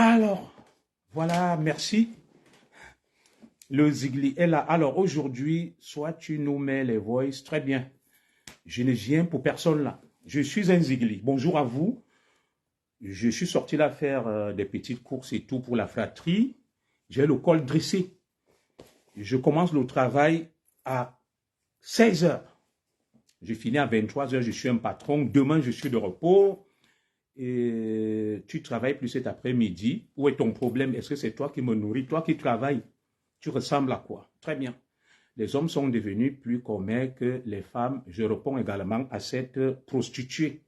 Alors, voilà, merci. Le Zigli est là. Alors, aujourd'hui, soit tu nous mets les voices, très bien. Je ne viens pour personne là. Je suis un Zigli. Bonjour à vous. Je suis sorti là faire des petites courses et tout pour la fratrie. J'ai le col dressé. Je commence le travail à 16 heures. Je finis à 23 heures. Je suis un patron. Demain, je suis de repos. Et tu travailles plus cet après-midi. Où est ton problème? Est-ce que c'est toi qui me nourris? Toi qui travailles, tu ressembles à quoi? Très bien. Les hommes sont devenus plus communs que les femmes. Je réponds également à cette prostituée.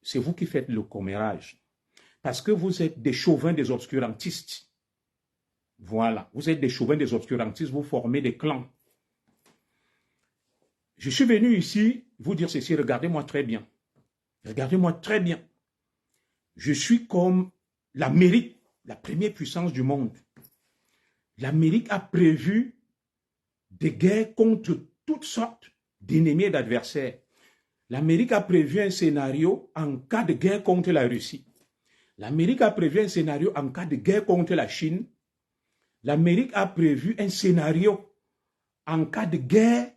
C'est vous qui faites le commérage. Parce que vous êtes des chauvins, des obscurantistes. Voilà. Vous êtes des chauvins, des obscurantistes. Vous formez des clans. Je suis venu ici vous dire ceci. Regardez-moi très bien. Regardez-moi très bien. Je suis comme l'Amérique, la première puissance du monde. L'Amérique a prévu des guerres contre toutes sortes d'ennemis et d'adversaires. L'Amérique a prévu un scénario en cas de guerre contre la Russie. L'Amérique a prévu un scénario en cas de guerre contre la Chine. L'Amérique a prévu un scénario en cas de guerre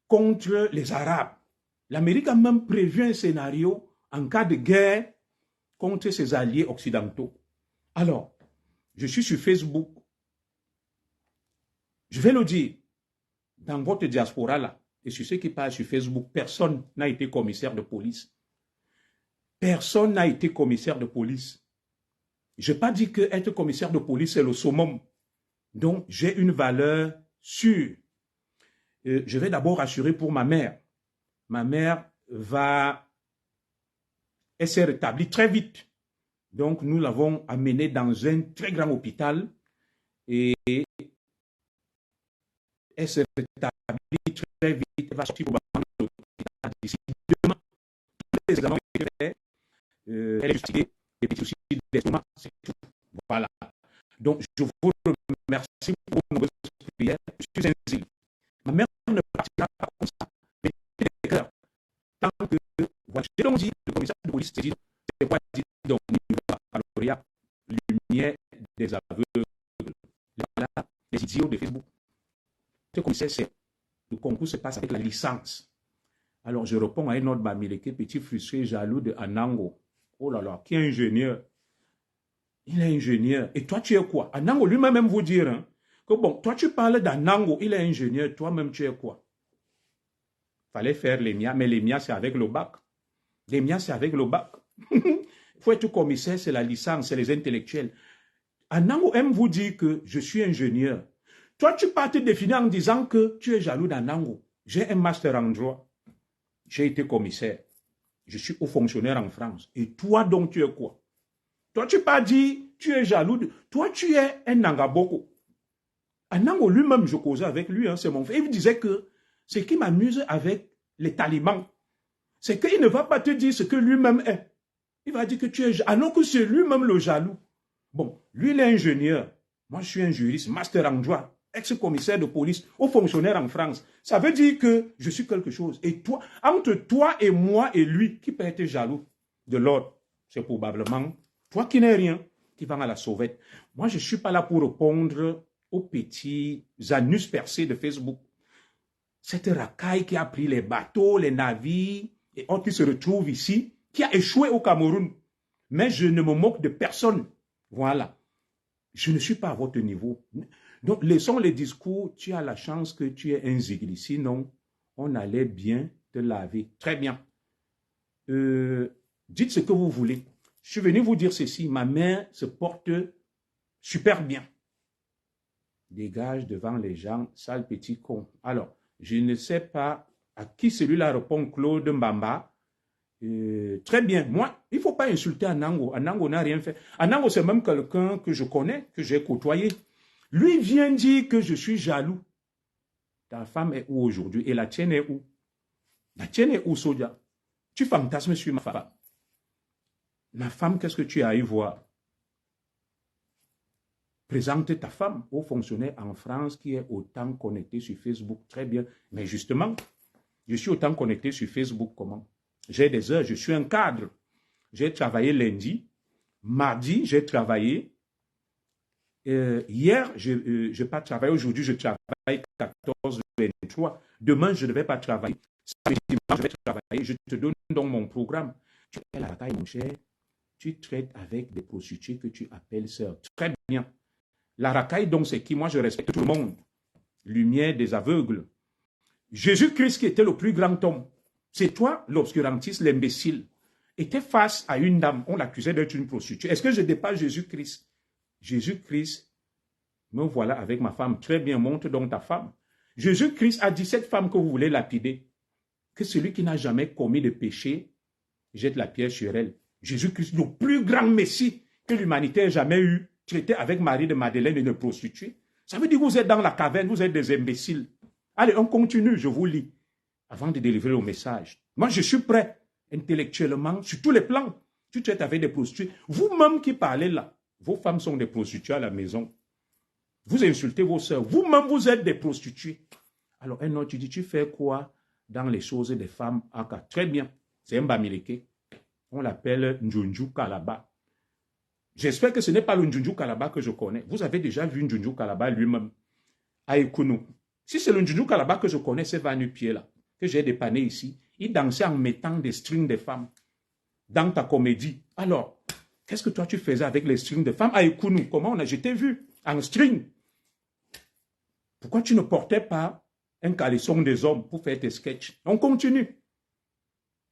contre les Arabes. L'Amérique a même prévu un scénario en cas de guerre contre ses alliés occidentaux. Alors, je suis sur Facebook. Je vais le dire, dans votre diaspora là, et sur ceux qui parlent sur Facebook, personne n'a été commissaire de police. Personne n'a été commissaire de police. Je n'ai pas dit que être commissaire de police, c'est le summum. Donc, j'ai une valeur sûre. Je vais d'abord assurer pour ma mère. Ma mère elle s'est rétablie très vite. Donc, nous l'avons amenée dans un très grand hôpital et elle s'est rétablie très vite. Elle va sortir probablement de l'hôpital d'ici demain. Les examens que j'ai fait, elle est justifiée des petits soucis d'estomac, c'est tout. Voilà. Donc, je vous remercie pour vos prières. Je suis ainsi. Ma mère ne partira pas comme ça. Mais tant que, voilà, j'ai donc dit, le commissaire de police, c'est quoi dit donc, baccalauréat, lumière des aveugles. Voilà, les idiots de Facebook. Ce commissaire, c'est le concours se passe avec la licence. Alors, je réponds à un autre Bamileke, petit frustré, jaloux de Anango. Oh là là, qui est ingénieur? Il est ingénieur. Et toi, tu es quoi? Anango lui-même vous dire hein, que bon, toi, tu parles d'Anango, il est ingénieur, toi-même, tu es quoi? Fallait faire les mias, mais les mias, c'est avec le bac. Les mias, c'est avec le bac. Il faut être commissaire, c'est la licence, c'est les intellectuels. Anango aime vous dire que je suis ingénieur. Toi, tu pars te définir en disant que tu es jaloux d'Anango. J'ai un master en droit. J'ai été commissaire. Je suis haut fonctionnaire en France. Et toi, donc, tu es quoi? Toi, tu pas dit, tu es jaloux de... Toi, tu es un Nangaboko. Anango lui-même, je causais avec lui, hein, c'est mon frère. Il me disait que ce qui m'amuse avec les talibans, c'est qu'il ne va pas te dire ce que lui-même est. Il va dire que tu es... Alors que c'est lui-même le jaloux. Bon, lui, il est ingénieur. Moi, je suis un juriste, master en droit, ex-commissaire de police, haut fonctionnaire en France. Ça veut dire que je suis quelque chose. Et toi, entre toi et moi et lui, qui peut être jaloux de l'autre? C'est probablement toi qui n'es rien, qui va à la sauvette. Moi, je ne suis pas là pour répondre aux petits anus percés de Facebook. Cette racaille qui a pris les bateaux, les navires, et autres qui se retrouvent ici, qui a échoué au Cameroun. Mais je ne me moque de personne. Voilà. Je ne suis pas à votre niveau. Donc, laissons les discours. Tu as la chance que tu es un zigli. Sinon, on allait bien te laver. Très bien. Dites ce que vous voulez. Je suis venu vous dire ceci. Ma mère se porte super bien. Dégage devant les gens, sale petit con. Alors, je ne sais pas à qui celui-là répond, Claude Mbamba. Très bien. Moi, il ne faut pas insulter Anango. Anango n'a rien fait. Anango, c'est même quelqu'un que je connais, que j'ai côtoyé. Lui vient dire que je suis jaloux. Ta femme est où aujourd'hui? Et la tienne est où? La tienne est où, Sodia? Tu fantasmes sur ma femme. Ma femme, qu'est-ce que tu as à y voir? Présente ta femme au fonctionnaire en France qui est autant connecté sur Facebook. Très bien. Mais justement, je suis autant connecté sur Facebook. Comment? J'ai des heures. Je suis un cadre. J'ai travaillé lundi. Mardi, j'ai travaillé. Hier, je n'ai pas travaillé. Aujourd'hui, je travaille 14-23. Demain, je ne vais pas travailler. Samedi, dimanche, je vais travailler. Je te donne donc mon programme. Tu fais la racaille, mon cher. Tu traites avec des prostituées que tu appelles sœurs. Très bien. La racaille, donc, c'est qui? Moi, je respecte tout le monde. Lumière des aveugles. Jésus-Christ, qui était le plus grand homme, c'est toi, l'obscurantiste, l'imbécile, était face à une dame. On l'accusait d'être une prostituée. Est-ce que je dépasse Jésus-Christ? Jésus-Christ, me voilà avec ma femme. Très bien, montre donc ta femme. Jésus-Christ a dit, cette femme que vous voulez lapider, que celui qui n'a jamais commis de péché jette la pierre sur elle. Jésus-Christ, le plus grand messie que l'humanité ait jamais eu, traité avec Marie de Madeleine, une prostituée. Ça veut dire que vous êtes dans la caverne, vous êtes des imbéciles. Allez, on continue, je vous lis, avant de délivrer le message. Moi, je suis prêt, intellectuellement, sur tous les plans. Tu traites avec des prostituées. Vous-même qui parlez là, vos femmes sont des prostituées à la maison. Vous insultez vos sœurs. Vous-même, vous êtes des prostituées. Alors, un autre, tu dis, tu fais quoi dans les choses des femmes? Très bien. C'est un Bamileke. On l'appelle Njunju Kalaba. J'espère que ce n'est pas le Njunju Kalaba que je connais. Vous avez déjà vu Njunju Kalaba lui-même à Ekounou. Si c'est le Njunju Kalaba que je connais, c'est Vanu-Pied-là, que j'ai dépanné ici. Il dansait en mettant des strings de femmes dans ta comédie. Alors, qu'est-ce que toi tu faisais avec les strings de femmes à Ekounou? Comment je t'ai vu en string. Pourquoi tu ne portais pas un caleçon des hommes pour faire tes sketchs? On continue.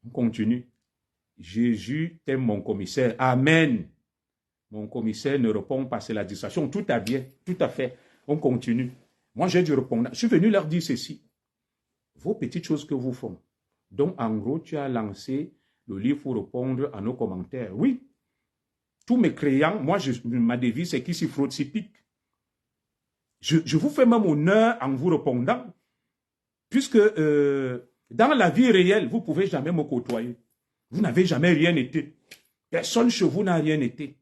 On continue. Jésus t'aime, mon commissaire. Amen. Mon commissaire ne répond pas, c'est la distraction. Tout à bien, tout à fait. On continue. Moi, j'ai dû répondre. Je suis venu leur dire ceci. Vos petites choses que vous faites. Donc, en gros, tu as lancé le livre pour répondre à nos commentaires. Oui. Tous mes créants, moi, ma devise, c'est qui s'y fraude, s'y pique. Je vous fais même honneur en vous répondant. Puisque dans la vie réelle, vous ne pouvez jamais me côtoyer. Vous n'avez jamais rien été. Personne chez vous n'a rien été.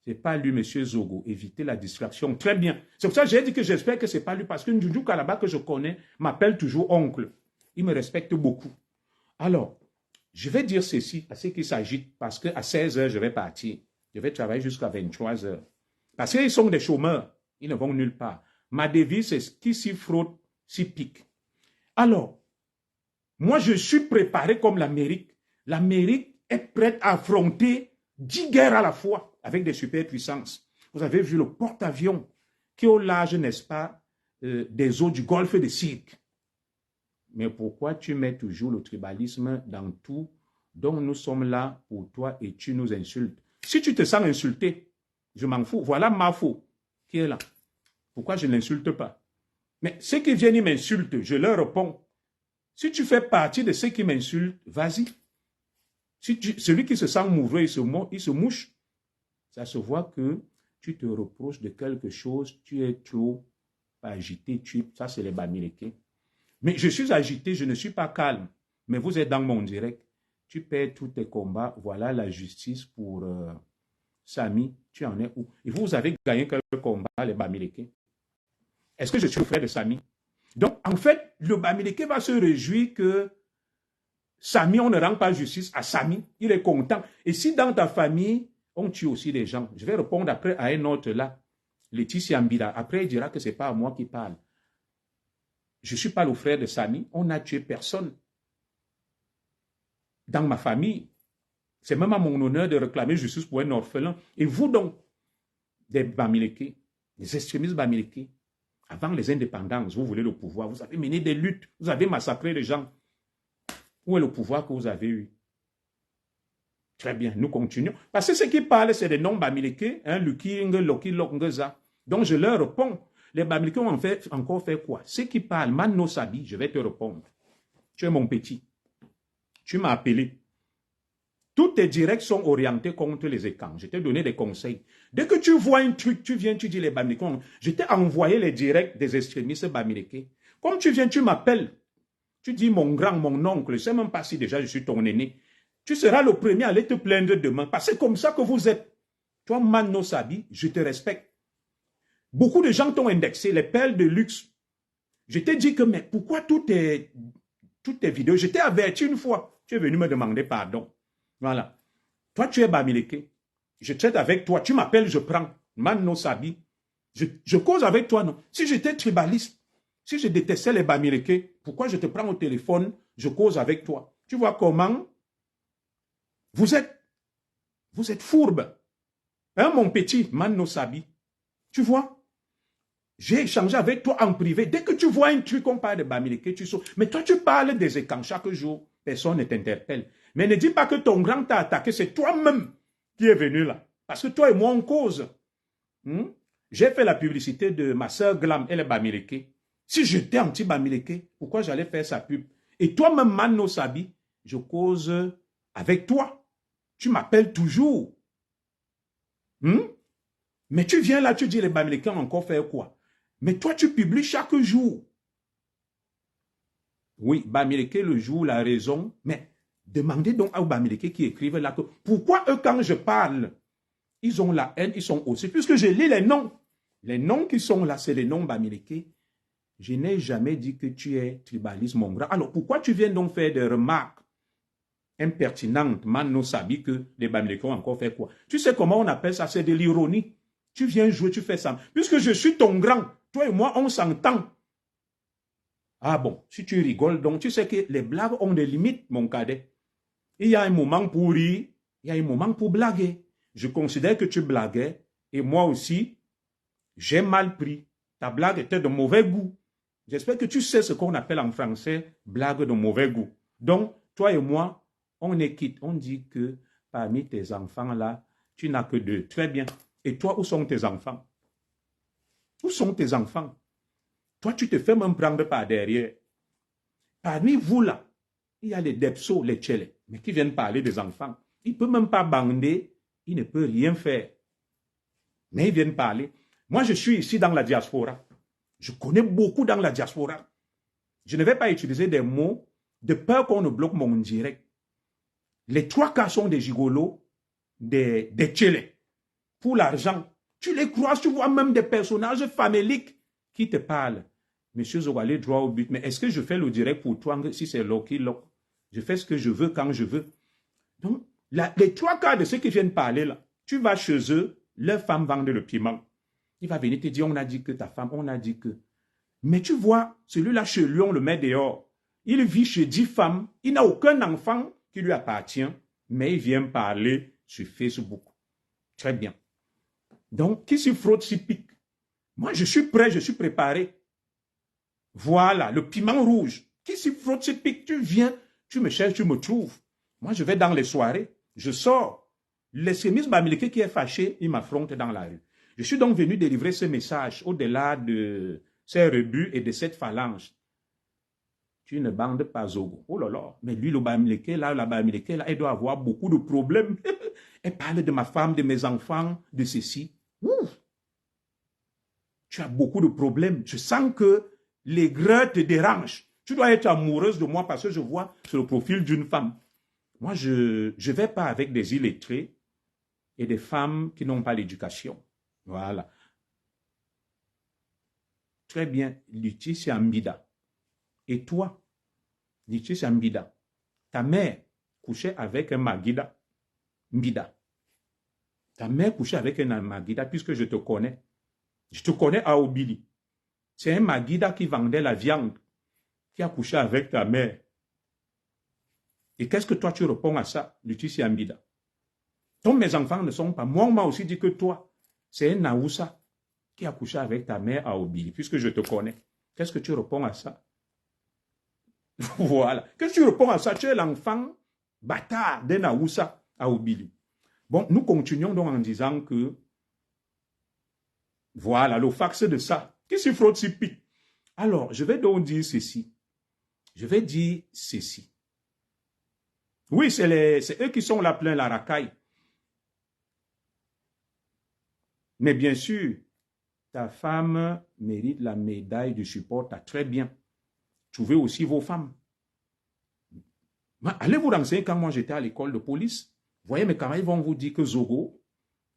Ce n'est pas lui, M. Zogo. Évitez la distraction. Très bien. C'est pour ça que j'ai dit que j'espère que ce n'est pas lui. Parce que Njunju Kalaba que je connais m'appelle toujours oncle. Il me respecte beaucoup. Alors, je vais dire ceci à ceux qui s'agitent. Parce qu'à 16 h, je vais partir. Je vais travailler jusqu'à 23 h. Parce qu'ils sont des chômeurs. Ils ne vont nulle part. Ma devise, c'est qui s'y fraude, s'y pique. Alors, moi, je suis préparé comme l'Amérique. L'Amérique est prête à affronter 10 guerres à la fois avec des superpuissances. Vous avez vu le porte-avions qui est au large, n'est-ce pas, des eaux du golfe de Sirk. Mais pourquoi tu mets toujours le tribalisme dans tout? Donc nous sommes là pour toi et tu nous insultes. Si tu te sens insulté, je m'en fous. Voilà ma faute qui est là. Pourquoi je ne l'insulte pas? Mais ceux qui viennent, ils m'insultent, je leur réponds. Si tu fais partie de ceux qui m'insultent, vas-y. Celui qui se sent moureux, il se mouche. Ça se voit que tu te reproches de quelque chose, tu es trop agité. Ça, c'est les Bamileke. Mais je suis agité, je ne suis pas calme. Mais vous êtes dans mon direct. Tu perds tous tes combats. Voilà la justice pour Samy. Tu en es où? Et vous avez gagné quelques combats, les Bamileke. Est-ce que je suis le frère de Samy? Donc, en fait, le Bamileke va se réjouir que Samy, on ne rend pas justice à Samy. Il est content. Et si dans ta famille, on tue aussi des gens, je vais répondre après à un autre là, Laetitia Mbida. Après, il dira que ce n'est pas à moi qui parle. Je ne suis pas le frère de Samy. On n'a tué personne. Dans ma famille, c'est même à mon honneur de réclamer justice pour un orphelin. Et vous donc, des Bamileke, des extrémistes Bamileke, avant les indépendances, vous voulez le pouvoir, vous avez mené des luttes, vous avez massacré les gens. Où est le pouvoir que vous avez eu? Très bien, nous continuons. Parce que ceux qui parlent, c'est des noms Bamileke, Luki, Loki, Lokngeza. Donc je leur réponds. Les Bamileke ont encore fait quoi? Ceux qui parlent, Mano Sabi, je vais te répondre. Tu es mon petit. Tu m'as appelé. Tous tes directs sont orientés contre les écrans. Je t'ai donné des conseils. Dès que tu vois un truc, tu viens, tu dis les Bamileke. Je t'ai envoyé les directs des extrémistes Bamileke. Comme tu viens, tu m'appelles. Tu dis mon grand, mon oncle, je ne sais même pas si déjà je suis ton aîné. Tu seras le premier à aller te plaindre demain. Parce que c'est comme ça que vous êtes. Toi, Mano Sabi, je te respecte. Beaucoup de gens t'ont indexé, les perles de luxe. Je t'ai dit que, mais pourquoi toutes tes vidéos, je t'ai averti une fois. Tu es venu me demander pardon. Voilà. Toi, tu es Bamileke. je traite avec toi, tu m'appelles, je prends. Mano Sabi. Je cause avec toi, non. Si j'étais tribaliste, si je détestais les Bamileke, pourquoi je te prends au téléphone, je cause avec toi? Tu vois comment vous êtes fourbe. Hein, mon petit Mano Sabi? Tu vois? J'ai échangé avec toi en privé. Dès que tu vois un truc, on parle de Bamileke, tu sautes. Mais toi, tu parles des écans chaque jour. Personne ne t'interpelle. Mais ne dis pas que ton grand t'a attaqué. C'est toi-même qui est venu là. Parce que toi et moi, on cause. J'ai fait la publicité de ma soeur Glam. Elle est Bamileke. Si j'étais anti-Bamileke, pourquoi j'allais faire sa pub? Et toi-même, Mano Sabi, je cause avec toi. Tu m'appelles toujours. Mais tu viens là, tu dis les Bamileke ont encore fait quoi? Mais toi, tu publies chaque jour. Oui, Bamileke le jour, la raison. Mais demandez donc aux Bamileke qui écrivent là que pourquoi eux, quand je parle, ils ont la haine, ils sont aussi. Puisque je lis les noms. Les noms qui sont là, c'est les noms Bamileke. Je n'ai jamais dit que tu es tribaliste, mon grand. Alors, pourquoi tu viens donc faire des remarques impertinentes, Mano Sabi, que les Bamileke ont encore fait quoi? Tu sais comment on appelle ça? C'est de l'ironie. Tu viens jouer, tu fais ça. Puisque je suis ton grand, toi et moi, on s'entend. Ah bon, si tu rigoles, donc tu sais que les blagues ont des limites, mon cadet. Il y a un moment pour rire, il y a un moment pour blaguer. Je considère que tu blaguais, et moi aussi, j'ai mal pris. Ta blague était de mauvais goût. J'espère que tu sais ce qu'on appelle en français blague de mauvais goût. Donc, toi et moi, on est quitte. On dit que parmi tes enfants là, tu n'as que 2. Très bien. Et toi, où sont tes enfants? Où sont tes enfants? Toi, tu te fais même prendre par derrière. Parmi vous là, il y a les Depso, les Tchele, mais qui viennent parler des enfants. Ils ne peuvent même pas bander, ils ne peuvent rien faire. Mais ils viennent parler. Moi, je suis ici dans la diaspora. Je connais beaucoup dans la diaspora. Je ne vais pas utiliser des mots de peur qu'on ne bloque mon direct. Les 3 cas sont des gigolos, des Tchele. Pour l'argent, tu les croises, tu vois même des personnages faméliques qui te parlent. Monsieur Zogale, droit au but. Mais est-ce que je fais le direct pour toi si c'est Loki Lock? Je fais ce que je veux quand je veux. Donc, les 3 cas de ceux qui viennent parler là, tu vas chez eux, leur femme vend le piment. Il va venir te dire, on a dit que ta femme, on a dit que. Mais tu vois, celui-là chez lui, on le met dehors. Il vit chez 10 femmes, il n'a aucun enfant qui lui appartient, mais il vient parler sur Facebook. Très bien. Donc, qui s'y frotte, s'y pique. Moi, je suis prêt, je suis préparé. Voilà, le piment rouge. Qui s'y frotte, s'y pique. Tu viens, tu me cherches, tu me trouves. Moi, je vais dans les soirées. Je sors. L'extrémiste Bamileke qui est fâché, il m'affronte dans la rue. Je suis donc venu délivrer ce message au-delà de ces rebuts et de cette phalange. Tu ne bandes pas Zogo. Oh là là, mais lui, le Bamileke, là, la Bamileke, là, elle doit avoir beaucoup de problèmes. Elle parle de ma femme, de mes enfants, de ceci. Ouf. Tu as beaucoup de problèmes. Je sens que les grains te dérangent. Tu dois être amoureuse de moi parce que je vois sur le profil d'une femme. Moi, je ne vais pas avec des illettrés et des femmes qui n'ont pas l'éducation. Voilà. Très bien. Laetitia Mbida. Et toi, Laetitia Mbida, ta mère couchait avec un Magida. Mbida. Ta mère couchait avec un Magida puisque je te connais. Je te connais à Obili. C'est un Magida qui vendait la viande, qui a couché avec ta mère. Et qu'est-ce que toi tu réponds à ça, Laetitia Mbida? Donc mes enfants ne sont pas. Moi, on m'a aussi dit que toi, c'est un Naoussa qui a couché avec ta mère à Obili, puisque je te connais. Qu'est-ce que tu réponds à ça? Voilà. Qu'est-ce que tu réponds à ça? Tu es l'enfant bâtard d'un Naoussa à Obili. Bon, nous continuons donc en disant que voilà, le fax de ça. Qui s'y frotte, s'y pique. Alors, je vais donc dire ceci. Je vais dire ceci. Oui, c'est eux qui sont là plein la racaille. Mais bien sûr, ta femme mérite la médaille du support. Très bien. Trouvez aussi vos femmes. Allez vous renseigner quand moi j'étais à l'école de police. Vous voyez, mes camarades vont vous dire que Zogo,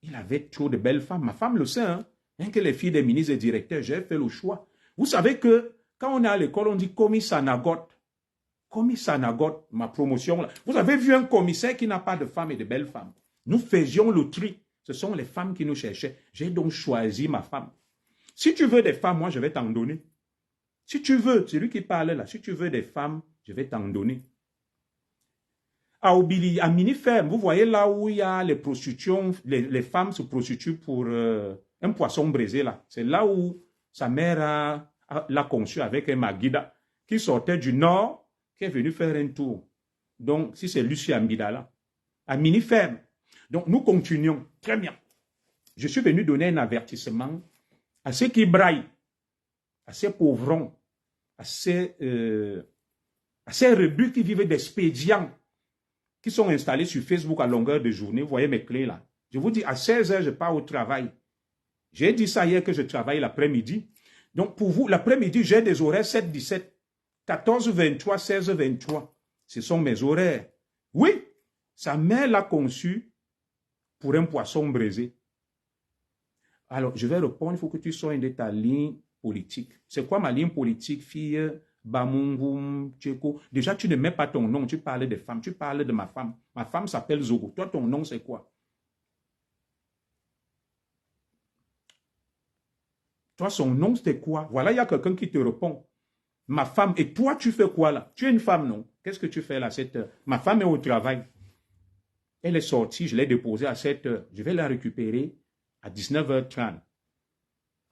il avait trop de belles femmes. Ma femme le sait, hein. Rien que les filles des ministres et directeurs, j'ai fait le choix. Vous savez que quand on est à l'école, on dit commis Sanagot. Commis Sanagot, ma promotion là. Vous avez vu un commissaire qui n'a pas de femmes et de belles femmes. Nous faisions le tri. Ce sont les femmes qui nous cherchaient. J'ai donc choisi ma femme. Si tu veux des femmes, moi, je vais t'en donner. Si tu veux, c'est lui qui parle là, si tu veux des femmes, je vais t'en donner. À Obili, à Miniferme, vous voyez là où il y a les prostitutions, les femmes se prostituent pour un poisson braisé là. C'est là où sa mère l'a conçu avec un Maguida qui sortait du nord, qui est venu faire un tour. Donc, si c'est Lucie Amida là, à Miniferme. Donc, nous continuons. Très bien. Je suis venu donner un avertissement à ceux qui braillent, à ces pauvrons, à ces rebus qui vivent d'expédients, qui sont installés sur Facebook à longueur de journée. Vous voyez mes clés là. Je vous dis, à 16 h, je pars au travail. J'ai dit ça hier que je travaille l'après-midi. Donc, pour vous, l'après-midi, j'ai des horaires 7-17, 14-23, 16-23. Ce sont mes horaires. Oui, sa mère l'a conçu pour un poisson braisé. Alors, je vais répondre, il faut que tu sois de ta ligne politique. C'est quoi ma ligne politique, fille Bamungum, Tcheko? Déjà, tu ne mets pas ton nom, tu parles des femmes, tu parles de ma femme. Ma femme s'appelle Zogo. Toi, ton nom, c'est quoi? Toi, son nom, c'était quoi? Voilà, il y a quelqu'un qui te répond. Ma femme, et toi, tu fais quoi là? Tu es une femme, non? Qu'est-ce que tu fais là à 7 h? Ma femme est au travail. Elle est sortie, je l'ai déposée à 7 h. Je vais la récupérer à 19h30.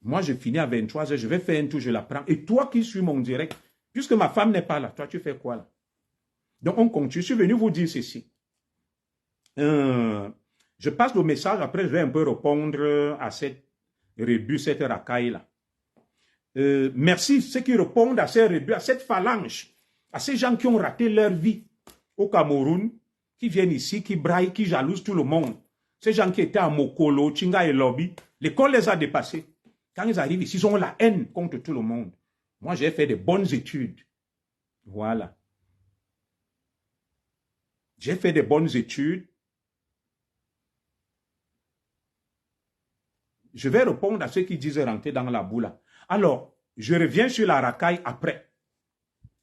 Moi, je finis à 23 h, je vais faire un tour, je la prends. Et toi qui suis mon direct, puisque ma femme n'est pas là, toi, tu fais quoi là? Donc, on continue. Je suis venu vous dire ceci. Je passe le message, après, je vais un peu répondre à cette rebut, cette racaille là. Merci ceux qui répondent à ces rebuts, à cette phalange, à ces gens qui ont raté leur vie au Cameroun, qui viennent ici, qui braillent, qui jalousent tout le monde. Ces gens qui étaient à Mokolo, Chinga et Lobby, l'école les a dépassés. Quand ils arrivent ici, ils ont la haine contre tout le monde. Moi, j'ai fait de bonnes études. Voilà. J'ai fait de bonnes études. Je vais répondre à ceux qui disent rentrer dans la boule. Alors, je reviens sur la racaille après.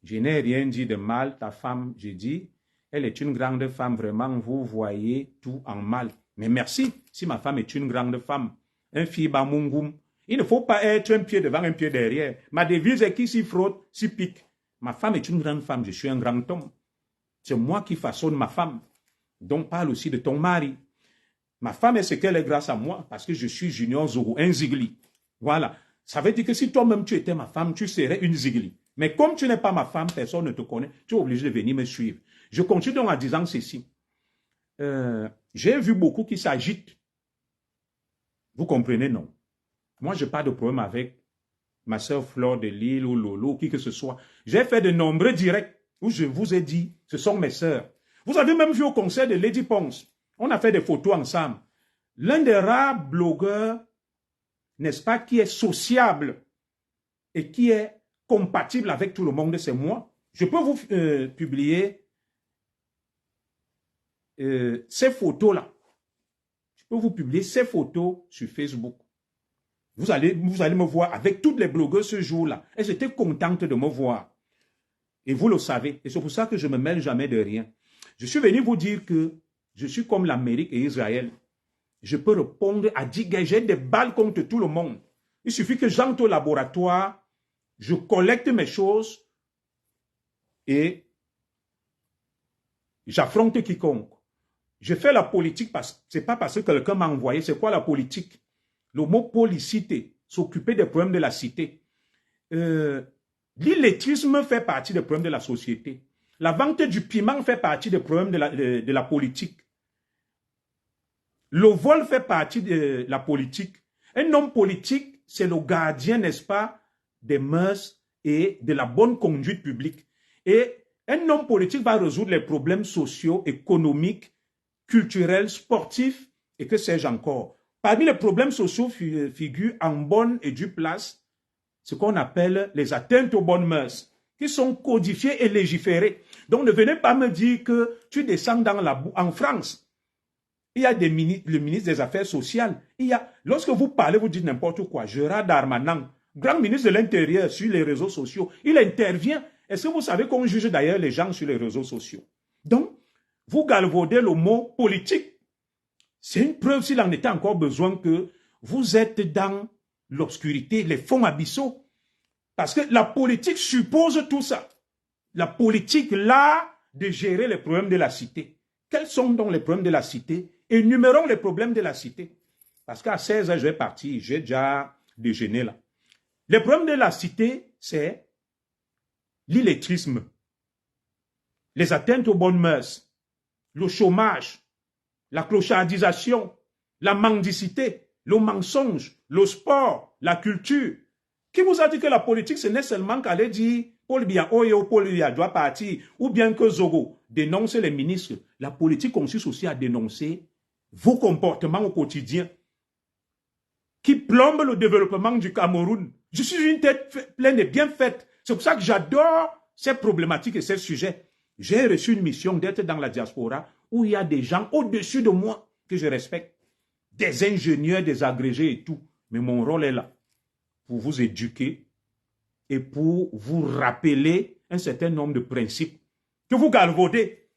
Je n'ai rien dit de mal. Ta femme, j'ai dit, elle est une grande femme. Vraiment, vous voyez tout en mal. Mais merci si ma femme est une grande femme. Un fille bamungum. Il ne faut pas être un pied devant, un pied derrière. Ma devise est qui s'y frotte, s'y pique. Ma femme est une grande femme. Je suis un grand homme. C'est moi qui façonne ma femme. Donc, parle aussi de ton mari. Ma femme est ce qu'elle est grâce à moi parce que je suis Junior Zogo, un Zigli. Voilà. Ça veut dire que si toi-même tu étais ma femme, tu serais une Zigli. Mais comme tu n'es pas ma femme, personne ne te connaît, tu es obligé de venir me suivre. Je continue donc en disant ceci. J'ai vu beaucoup qui s'agitent. Vous comprenez, non? Moi, je n'ai pas de problème avec ma soeur Flore de Lille ou Lolo, qui que ce soit. J'ai fait de nombreux directs où je vous ai dit, ce sont mes sœurs. Vous avez même vu au concert de Lady Ponce. On a fait des photos ensemble. L'un des rares blogueurs, n'est-ce pas, qui est sociable et qui est compatible avec tout le monde, c'est moi. Je peux vous publier ces photos-là. Je peux vous publier ces photos sur Facebook. Vous allez me voir avec toutes les blogueurs ce jour-là. Elles étaient contentes de me voir. Et vous le savez. Et c'est pour ça que je ne me mêle jamais de rien. Je suis venu vous dire que je suis comme l'Amérique et Israël. Je peux répondre à 10 gars. J'ai des balles contre tout le monde. Il suffit que j'entre au laboratoire, je collecte mes choses et j'affronte quiconque. Je fais la politique, ce n'est pas parce que quelqu'un m'a envoyé. C'est quoi la politique? Le mot policité, s'occuper des problèmes de la cité. L'illettrisme fait partie des problèmes de la société. La vente du piment fait partie des problèmes de la politique. Le vol fait partie de la politique. Un homme politique, c'est le gardien, n'est-ce pas, des mœurs et de la bonne conduite publique. Et un homme politique va résoudre les problèmes sociaux, économiques, culturels, sportifs et que sais-je encore. Parmi les problèmes sociaux figurent en bonne et due place ce qu'on appelle les atteintes aux bonnes mœurs, qui sont codifiées et légiférées. Donc ne venez pas me dire que tu descends dans la boue. En France, il y a le ministre des Affaires sociales. Lorsque vous parlez, vous dites n'importe quoi. Gérard Darmanin, grand ministre de l'Intérieur sur les réseaux sociaux, il intervient. Est-ce que vous savez qu'on juge d'ailleurs les gens sur les réseaux sociaux? Donc, vous galvaudez le mot politique. C'est une preuve, s'il en était encore besoin, que vous êtes dans l'obscurité, les fonds abyssaux. Parce que la politique suppose tout ça. La politique, l'art de gérer les problèmes de la cité. Quels sont donc les problèmes de la cité? Énumérons les problèmes de la cité. Parce qu'à 16 h, je vais partir. J'ai déjà déjeuné là. Les problèmes de la cité, c'est l'illettrisme, les atteintes aux bonnes mœurs, le chômage, la clochardisation, la mendicité, le mensonge, le sport, la culture. Qui vous a dit que la politique, ce n'est seulement qu'aller dire Paul Biya Oyo, Paul Biya doit partir, ou bien que Zogo dénonce les ministres. La politique consiste aussi à dénoncer vos comportements au quotidien qui plombent le développement du Cameroun. Je suis une tête pleine et bien faite. C'est pour ça que j'adore ces problématiques et ces sujets. J'ai reçu une mission d'être dans la diaspora où il y a des gens au-dessus de moi que je respecte. Des ingénieurs, des agrégés et tout. Mais mon rôle est là pour vous éduquer et pour vous rappeler un certain nombre de principes que vous galvaudez.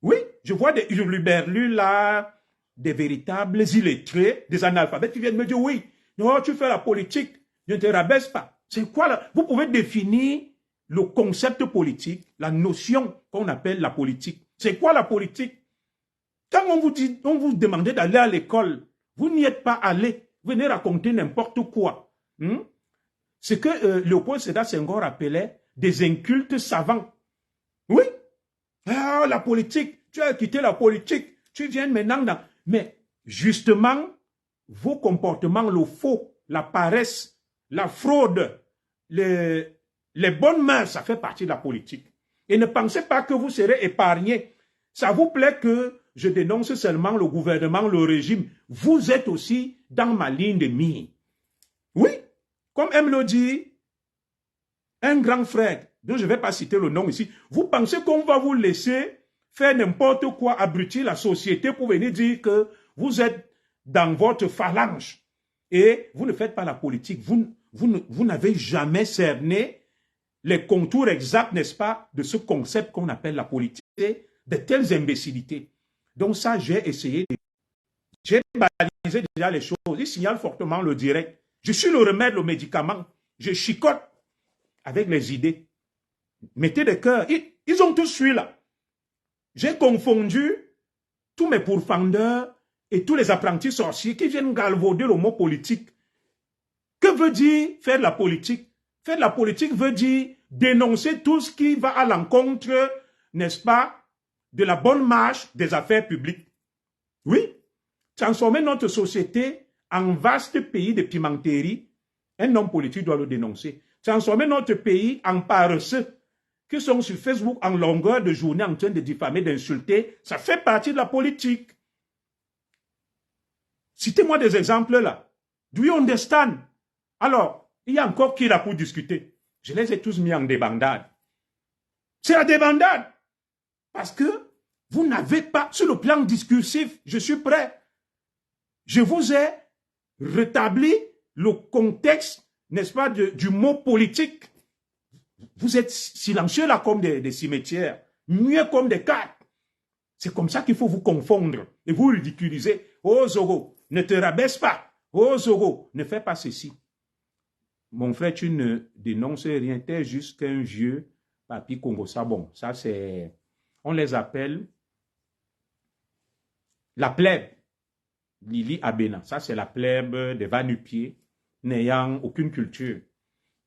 Oui, je vois des hurluberlus là, des véritables illettrés, des analphabètes qui viennent me dire oui, non, tu fais la politique, je ne te rabaisse pas. C'est quoi là? Vous pouvez définir le concept politique, la notion qu'on appelle la politique. C'est quoi la politique? Quand on vous demandait d'aller à l'école, vous n'y êtes pas allé. Vous venez raconter n'importe quoi. Ce que Léopold Sédar Senghor appelait des incultes savants. Oui. Ah, la politique, tu as quitté la politique, tu viens maintenant dans... Mais justement, vos comportements, le faux, la paresse, la fraude, les bonnes mains, ça fait partie de la politique. Et ne pensez pas que vous serez épargnés. Ça vous plaît que je dénonce seulement le gouvernement, le régime. Vous êtes aussi dans ma ligne de mire. Oui, comme aime le dit un grand frère, dont je ne vais pas citer le nom ici, vous pensez qu'on va vous laisser faire n'importe quoi, abrutir la société pour venir dire que vous êtes dans votre phalange et vous ne faites pas la politique. Vous n'avez jamais cerné les contours exacts, n'est-ce pas, de ce concept qu'on appelle la politique, de telles imbécilités. Donc ça, j'ai essayé, j'ai balisé déjà les choses. Il signale fortement le direct. Je suis le remède, le médicament. Je chicote avec les idées. Mettez des cœurs. Ils ont tous suivi là. J'ai confondu tous mes pourfendeurs et tous les apprentis sorciers qui viennent galvauder le mot politique. Que veut dire faire la politique? Faire la politique veut dire dénoncer tout ce qui va à l'encontre, n'est-ce pas, de la bonne marche des affaires publiques. Oui, transformer notre société en vaste pays de pimenterie, un homme politique doit le dénoncer. Transformer notre pays en paresseux, qui sont sur Facebook en longueur de journée en train de diffamer, d'insulter, ça fait partie de la politique. Citez-moi des exemples là. Do you understand? Alors, il y a encore qui là pour discuter. Je les ai tous mis en débandade. C'est la débandade. Parce que vous n'avez pas, sur le plan discursif, je suis prêt. Je vous ai rétabli le contexte, n'est-ce pas, du mot politique. Vous êtes silencieux là comme des cimetières, muets comme des cartes. C'est comme ça qu'il faut vous confondre et vous ridiculiser. Oh Zogo, ne te rabaisse pas. Oh Zogo, ne fais pas ceci. Mon frère, tu ne dénonces rien, tu es juste qu'un vieux papy Congo. Ça, bon, ça c'est... On les appelle la plèbe. Lili Abena. Ça, c'est la plèbe des va-nu-pieds n'ayant aucune culture.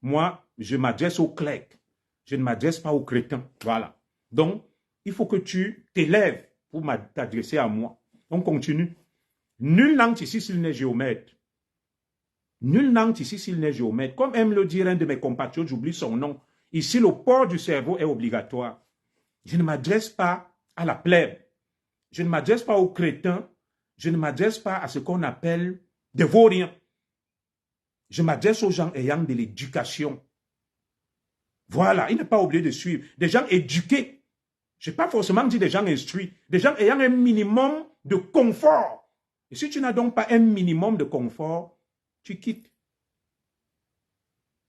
Moi, je m'adresse aux clercs. Je ne m'adresse pas aux crétins. Voilà. Donc, il faut que tu t'élèves pour t'adresser à moi. On continue. Nul n'entre ici s'il n'est géomètre. Nul n'entre ici s'il n'est géomètre. Comme aime le dire un de mes compatriotes, j'oublie son nom. Ici, le port du cerveau est obligatoire. Je ne m'adresse pas à la plèbe. Je ne m'adresse pas aux crétins. Je ne m'adresse pas à ce qu'on appelle des vauriens. Je m'adresse aux gens ayant de l'éducation. Voilà, il n'est pas obligé de suivre. Des gens éduqués. Je n'ai pas forcément dit des gens instruits. Des gens ayant un minimum de confort. Et si tu n'as donc pas un minimum de confort, tu quittes.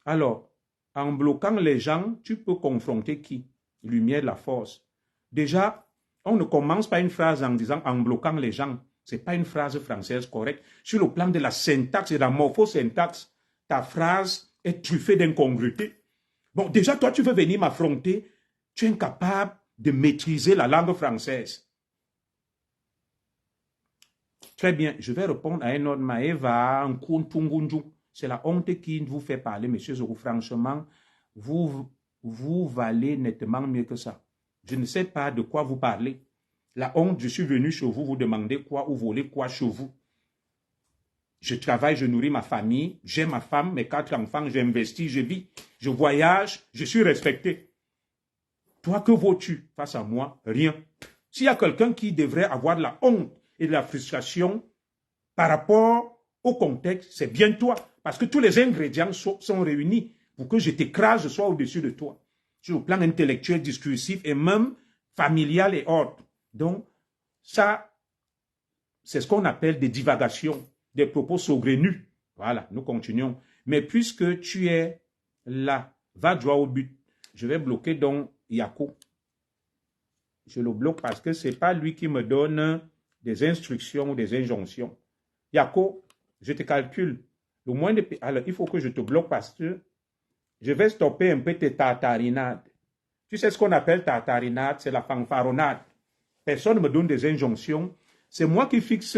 Alors, en bloquant les gens, tu peux confronter qui? Lumière, la force. Déjà, on ne commence pas une phrase en disant en bloquant les gens. Ce n'est pas une phrase française correcte. Sur le plan de la syntaxe et de la morphosyntaxe, ta phrase est truffée d'incongruités. Bon, déjà, toi, tu veux venir m'affronter, tu es incapable de maîtriser la langue française. Très bien, je vais répondre à un autre Maëva Nkuntungunju. C'est la honte qui vous fait parler, monsieur Zorou. Franchement, vous valez nettement mieux que ça. Je ne sais pas de quoi vous parlez. La honte, je suis venu chez vous, vous demandez quoi ou voler quoi chez vous. Je travaille, je nourris ma famille, j'ai ma femme, mes 4 enfants, j'investis, je vis, je voyage, je suis respecté. Toi, que vaux-tu face à moi? Rien. S'il y a quelqu'un qui devrait avoir de la honte et de la frustration par rapport au contexte, c'est bien toi. Parce que tous les ingrédients sont réunis pour que je t'écrase, je sois au-dessus de toi. Sur le plan intellectuel, discursif et même familial et autres. Donc, ça, c'est ce qu'on appelle des divagations, des propos saugrenus. Voilà, nous continuons. Mais puisque tu es là, va droit au but. Je vais bloquer donc Yako. Je le bloque parce que ce n'est pas lui qui me donne des instructions ou des injonctions. Yako, je te calcule. Le moins de... Alors, il faut que je te bloque parce que je vais stopper un peu tes tartarinades. Tu sais ce qu'on appelle tartarinade, c'est la fanfaronnade. Personne ne me donne des injonctions. C'est moi qui fixe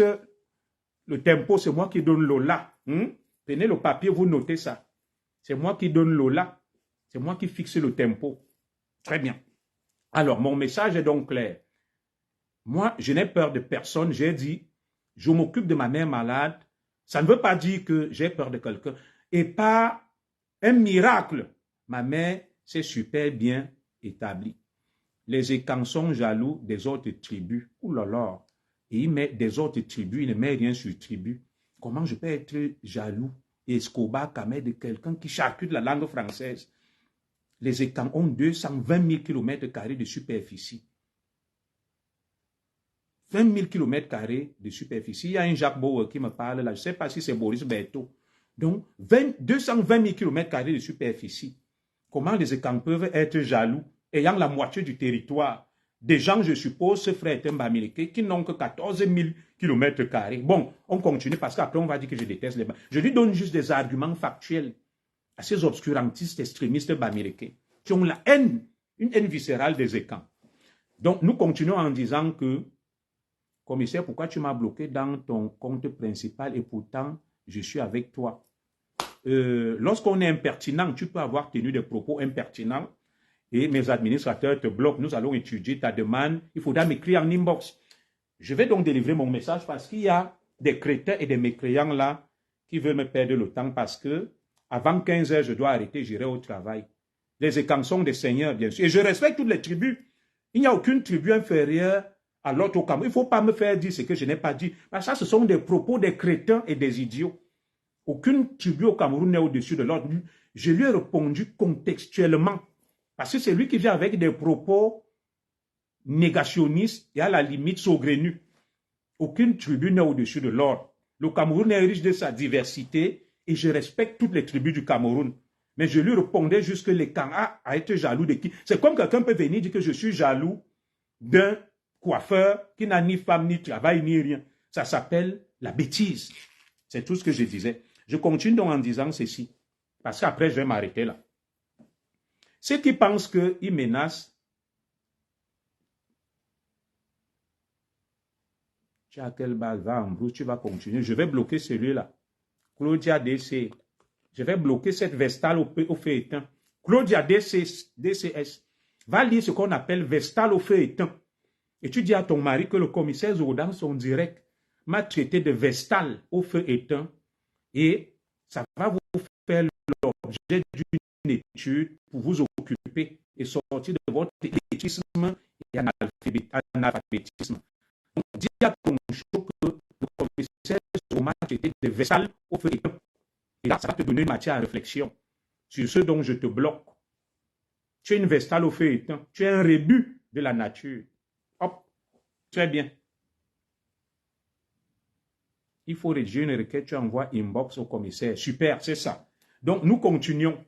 le tempo, c'est moi qui donne l'ola. Prenez le papier, vous notez ça. C'est moi qui donne l'ola. C'est moi qui fixe le tempo. Très bien. Alors, mon message est donc clair. Moi, je n'ai peur de personne. J'ai dit, je m'occupe de ma mère malade. Ça ne veut pas dire que j'ai peur de quelqu'un. Et pas un miracle. Ma mère s'est super bien établie. Les Écans sont jaloux des autres tribus. Ouh là là. Et il met des autres tribus, il ne met rien sur tribu. Comment je peux être jaloux et Escobar Kamé de quelqu'un qui charcute la langue française? Les Écans ont 220 000 km² de superficie. 20 000 km² de superficie. Il y a un Jacques Bauer qui me parle là, je ne sais pas si c'est Boris Berthaud. Donc, 220 000 km² de superficie. Comment les Écans peuvent être jaloux, ayant la moitié du territoire? Des gens, je suppose, ce frère est un Bamileke, qui n'ont que 14 000 km². Bon, on continue parce qu'après on va dire que je déteste les Bamileke. Je lui donne juste des arguments factuels à ces obscurantistes extrémistes Bamileke qui ont la haine, une haine viscérale des Écans. Donc, nous continuons en disant que, commissaire, pourquoi tu m'as bloqué dans ton compte principal et pourtant, je suis avec toi? Lorsqu'on est impertinent, tu peux avoir tenu des propos impertinents et mes administrateurs te bloquent. Nous allons étudier ta demande. Il faudra m'écrire en inbox. Je vais donc délivrer mon message parce qu'il y a des crétins et des mécréants là qui veulent me perdre le temps parce que avant 15 heures, je dois arrêter, j'irai au travail. Les Écans sont des seigneurs, bien sûr. Et je respecte toutes les tribus. Il n'y a aucune tribu inférieure à l'autre au Cameroun. Il ne faut pas me faire dire ce que je n'ai pas dit. Parce que ça, ce sont des propos des crétins et des idiots. Aucune tribu au Cameroun n'est au-dessus de l'autre. Je lui ai répondu contextuellement. Parce que c'est lui qui vient avec des propos négationnistes et à la limite saugrenus. Aucune tribu n'est au-dessus de l'autre. Le Cameroun est riche de sa diversité et je respecte toutes les tribus du Cameroun. Mais je lui répondais juste que les Kanga a été jaloux de qui? C'est comme quelqu'un peut venir dire que je suis jaloux d'un coiffeur qui n'a ni femme, ni travail, ni rien. Ça s'appelle la bêtise. C'est tout ce que je disais. Je continue donc en disant ceci, parce qu'après je vais m'arrêter là. Ceux qui pensent qu'ils menacent, tu as quelle base, va en brousse, tu vas continuer. Je vais bloquer celui-là. Claudia DC. Je vais bloquer cette Vestale au feu éteint. Claudia DCS. Va lire ce qu'on appelle Vestale au feu éteint. Et tu dis à ton mari que le commissaire Zorou dans son direct m'a traité de Vestale au feu éteint. Et ça va vous faire l'objet d'une étude pour vous occuper et sortir de votre élitisme et analphabétisme. Donc, dis à ton show que le commissaire Zorou m'a traité de Vestale au feu éteint. Et là, ça va te donner une matière à réflexion sur ce dont je te bloque. Tu es une Vestale au feu éteint. Tu es un rébut de la nature. Hop, très bien. Il faut rédiger une requête, tu envoies inbox au commissaire. Super, c'est ça. Donc, nous continuons.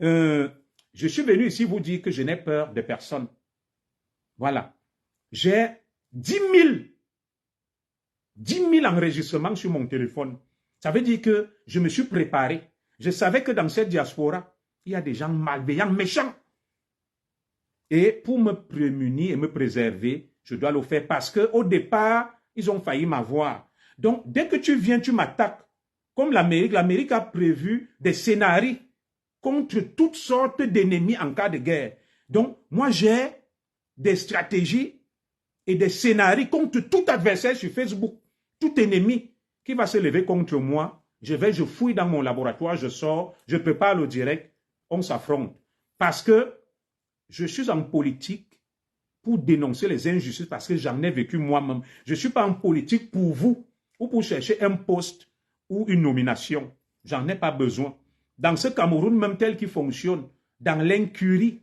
Je suis venu ici vous dire que je n'ai peur de personne. Voilà. J'ai 10 000 10 000 enregistrements sur mon téléphone. Ça veut dire que je me suis préparé. Je savais que dans cette diaspora, il y a des gens malveillants, méchants. Et pour me prémunir et me préserver, je dois le faire parce qu'au départ, ils ont failli m'avoir. Donc, dès que tu viens, tu m'attaques. Comme l'Amérique a prévu des scénarios contre toutes sortes d'ennemis en cas de guerre. Donc, moi, j'ai des stratégies et des scénarios contre tout adversaire sur Facebook, tout ennemi qui va se lever contre moi. Je fouille dans mon laboratoire, je sors, je prépare le direct, on s'affronte. Parce que je suis en politique pour dénoncer les injustices parce que j'en ai vécu moi-même. Je ne suis pas en politique pour vous ou pour chercher un poste ou une nomination. J'en ai pas besoin. Dans ce Cameroun même tel qu'il fonctionne, dans l'incurie,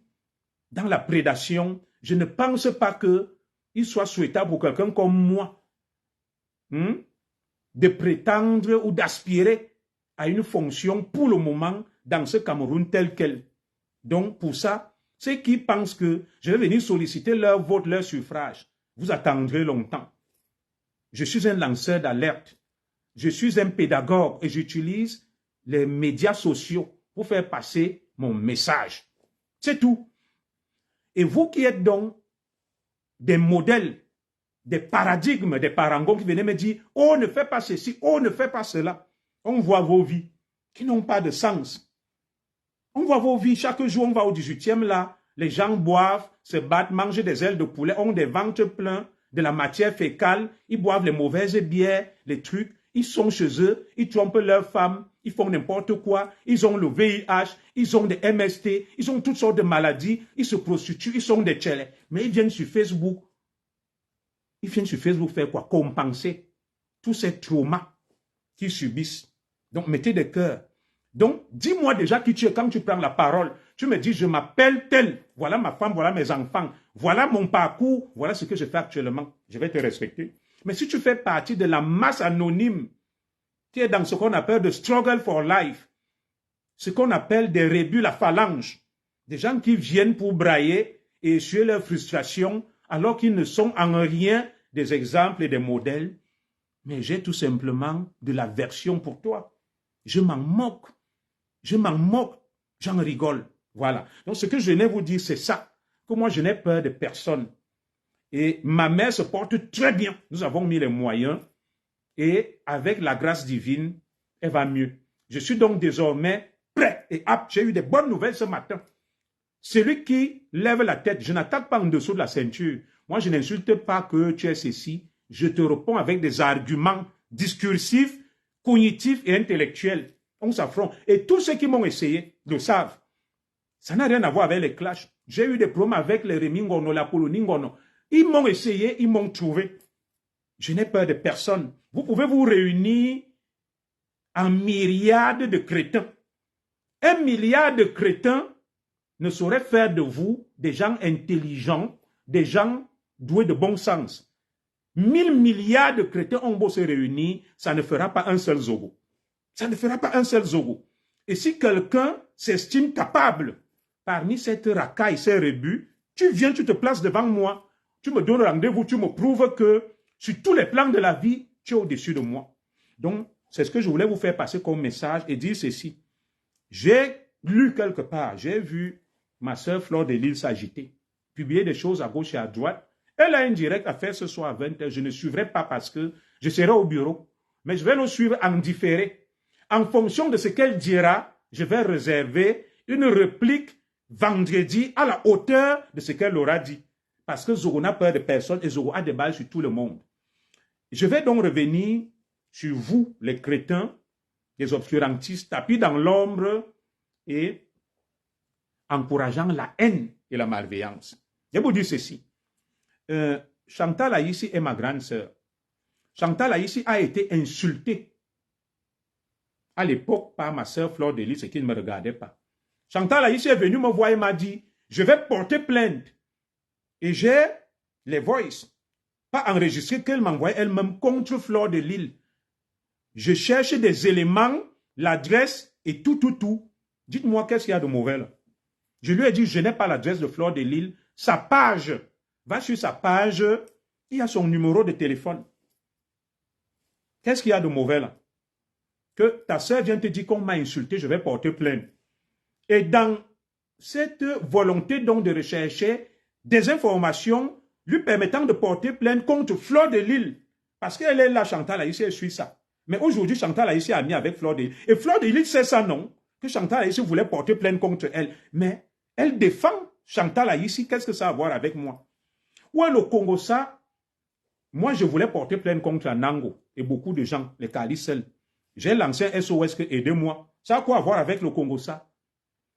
dans la prédation, je ne pense pas qu'il soit souhaitable pour quelqu'un comme moi de prétendre ou d'aspirer à une fonction pour le moment dans ce Cameroun tel quel. Donc pour ça, ceux qui pensent que je vais venir solliciter leur vote, leur suffrage, vous attendrez longtemps. Je suis un lanceur d'alerte. Je suis un pédagogue et j'utilise les médias sociaux pour faire passer mon message. C'est tout. Et vous qui êtes donc des modèles, des paradigmes, des parangons qui venaient me dire « Oh, ne fais pas ceci, oh, ne fais pas cela ». On voit vos vies qui n'ont pas de sens. On voit vos vies, chaque jour on va au 18e là, les gens boivent, se battent, mangent des ailes de poulet, ont des ventres pleins de la matière fécale, ils boivent les mauvaises bières, les trucs, ils sont chez eux, ils trompent leurs femmes, ils font n'importe quoi, ils ont le VIH, ils ont des MST, ils ont toutes sortes de maladies, ils se prostituent, ils sont des tchèlés. Mais ils viennent sur Facebook. Ils viennent sur Facebook faire quoi? Compenser tous ces traumas qu'ils subissent. Donc, mettez des cœurs. Donc, dis-moi déjà qui tu es quand tu prends la parole. Tu me dis, je m'appelle tel. Voilà ma femme, voilà mes enfants. Voilà mon parcours. Voilà ce que je fais actuellement. Je vais te respecter. Mais si tu fais partie de la masse anonyme, tu es dans ce qu'on appelle the struggle for life. Ce qu'on appelle des rébus, la phalange. Des gens qui viennent pour brailler et essuyer leur frustration alors qu'ils ne sont en rien des exemples et des modèles. Mais j'ai tout simplement de l'aversion pour toi. Je m'en moque. Je m'en moque. J'en rigole. Voilà. Donc, ce que je venais vous dire, c'est ça. Que moi, je n'ai peur de personne. Et ma mère se porte très bien. Nous avons mis les moyens. Et avec la grâce divine, elle va mieux. Je suis donc désormais prêt et apte. J'ai eu des bonnes nouvelles ce matin. Celui qui lève la tête, je n'attaque pas en dessous de la ceinture. Moi, je n'insulte pas que tu es ceci. Je te réponds avec des arguments discursifs, cognitifs et intellectuels. On s'affronte. Et tous ceux qui m'ont essayé le savent. Ça n'a rien à voir avec les clashs. J'ai eu des problèmes avec les Rémi Ngono, la Polonie Ngono. Ils m'ont essayé, ils m'ont trouvé. Je n'ai peur de personne. Vous pouvez vous réunir en myriades de crétins. 1 milliard de crétins ne saurait faire de vous des gens intelligents, des gens doués de bon sens. 1000 milliards de crétins ont beau se réunir, ça ne fera pas un seul zogo. Ça ne fera pas un seul zogo. Et si quelqu'un s'estime capable, parmi cette racaille, ces rébus, tu viens, tu te places devant moi, tu me donnes rendez-vous, tu me prouves que sur tous les plans de la vie, tu es au-dessus de moi. Donc, c'est ce que je voulais vous faire passer comme message et dire ceci. J'ai lu quelque part, j'ai vu ma sœur Flore de Lille s'agiter, publier des choses à gauche et à droite. Elle a un direct à faire ce soir à 20h. Je ne suivrai pas parce que je serai au bureau. Mais je vais le suivre en différé. En fonction de ce qu'elle dira, je vais réserver une réplique vendredi à la hauteur de ce qu'elle aura dit. Parce que Zogo n'a peur de personne et Zogo a des balles sur tout le monde. Je vais donc revenir sur vous, les crétins, les obscurantistes, tapis dans l'ombre et encourageant la haine et la malveillance. Je vais vous dire ceci. Chantal Aïssi est ma grande sœur. Chantal Aïssi a été insultée à l'époque par ma sœur Flore de Lille, ce qui ne me regardait pas. Chantal Aïssi est venue me voir et m'a dit, je vais porter plainte. Et j'ai les voices, pas enregistrées qu'elle m'envoie elle-même contre Flore de Lille. Je cherche des éléments, l'adresse et tout. Dites-moi qu'est-ce qu'il y a de mauvais là. Je lui ai dit, je n'ai pas l'adresse de Flore de Lille. Sa page, va sur sa page, il y a son numéro de téléphone. Qu'est-ce qu'il y a de mauvais là? Que ta sœur vient te dire qu'on m'a insulté, je vais porter plainte. Et dans cette volonté donc de rechercher des informations lui permettant de porter plainte contre Fleur de Lille, parce qu'elle est là, Chantal Aïssi, elle suit ça. Mais aujourd'hui, Chantal Aïssi a mis avec Fleur de Lille. Et Fleur de Lille sait ça, non? Que Chantal Aïssi voulait porter plainte contre elle. Mais elle défend Chantal Aïssi. Qu'est-ce que ça a à voir avec moi? Ouais, le Congo, ça, moi, je voulais porter plainte contre Nango et beaucoup de gens, les Kalisel. J'ai lancé un SOS que aidez-moi. Ça a quoi à voir avec le Congo, ça?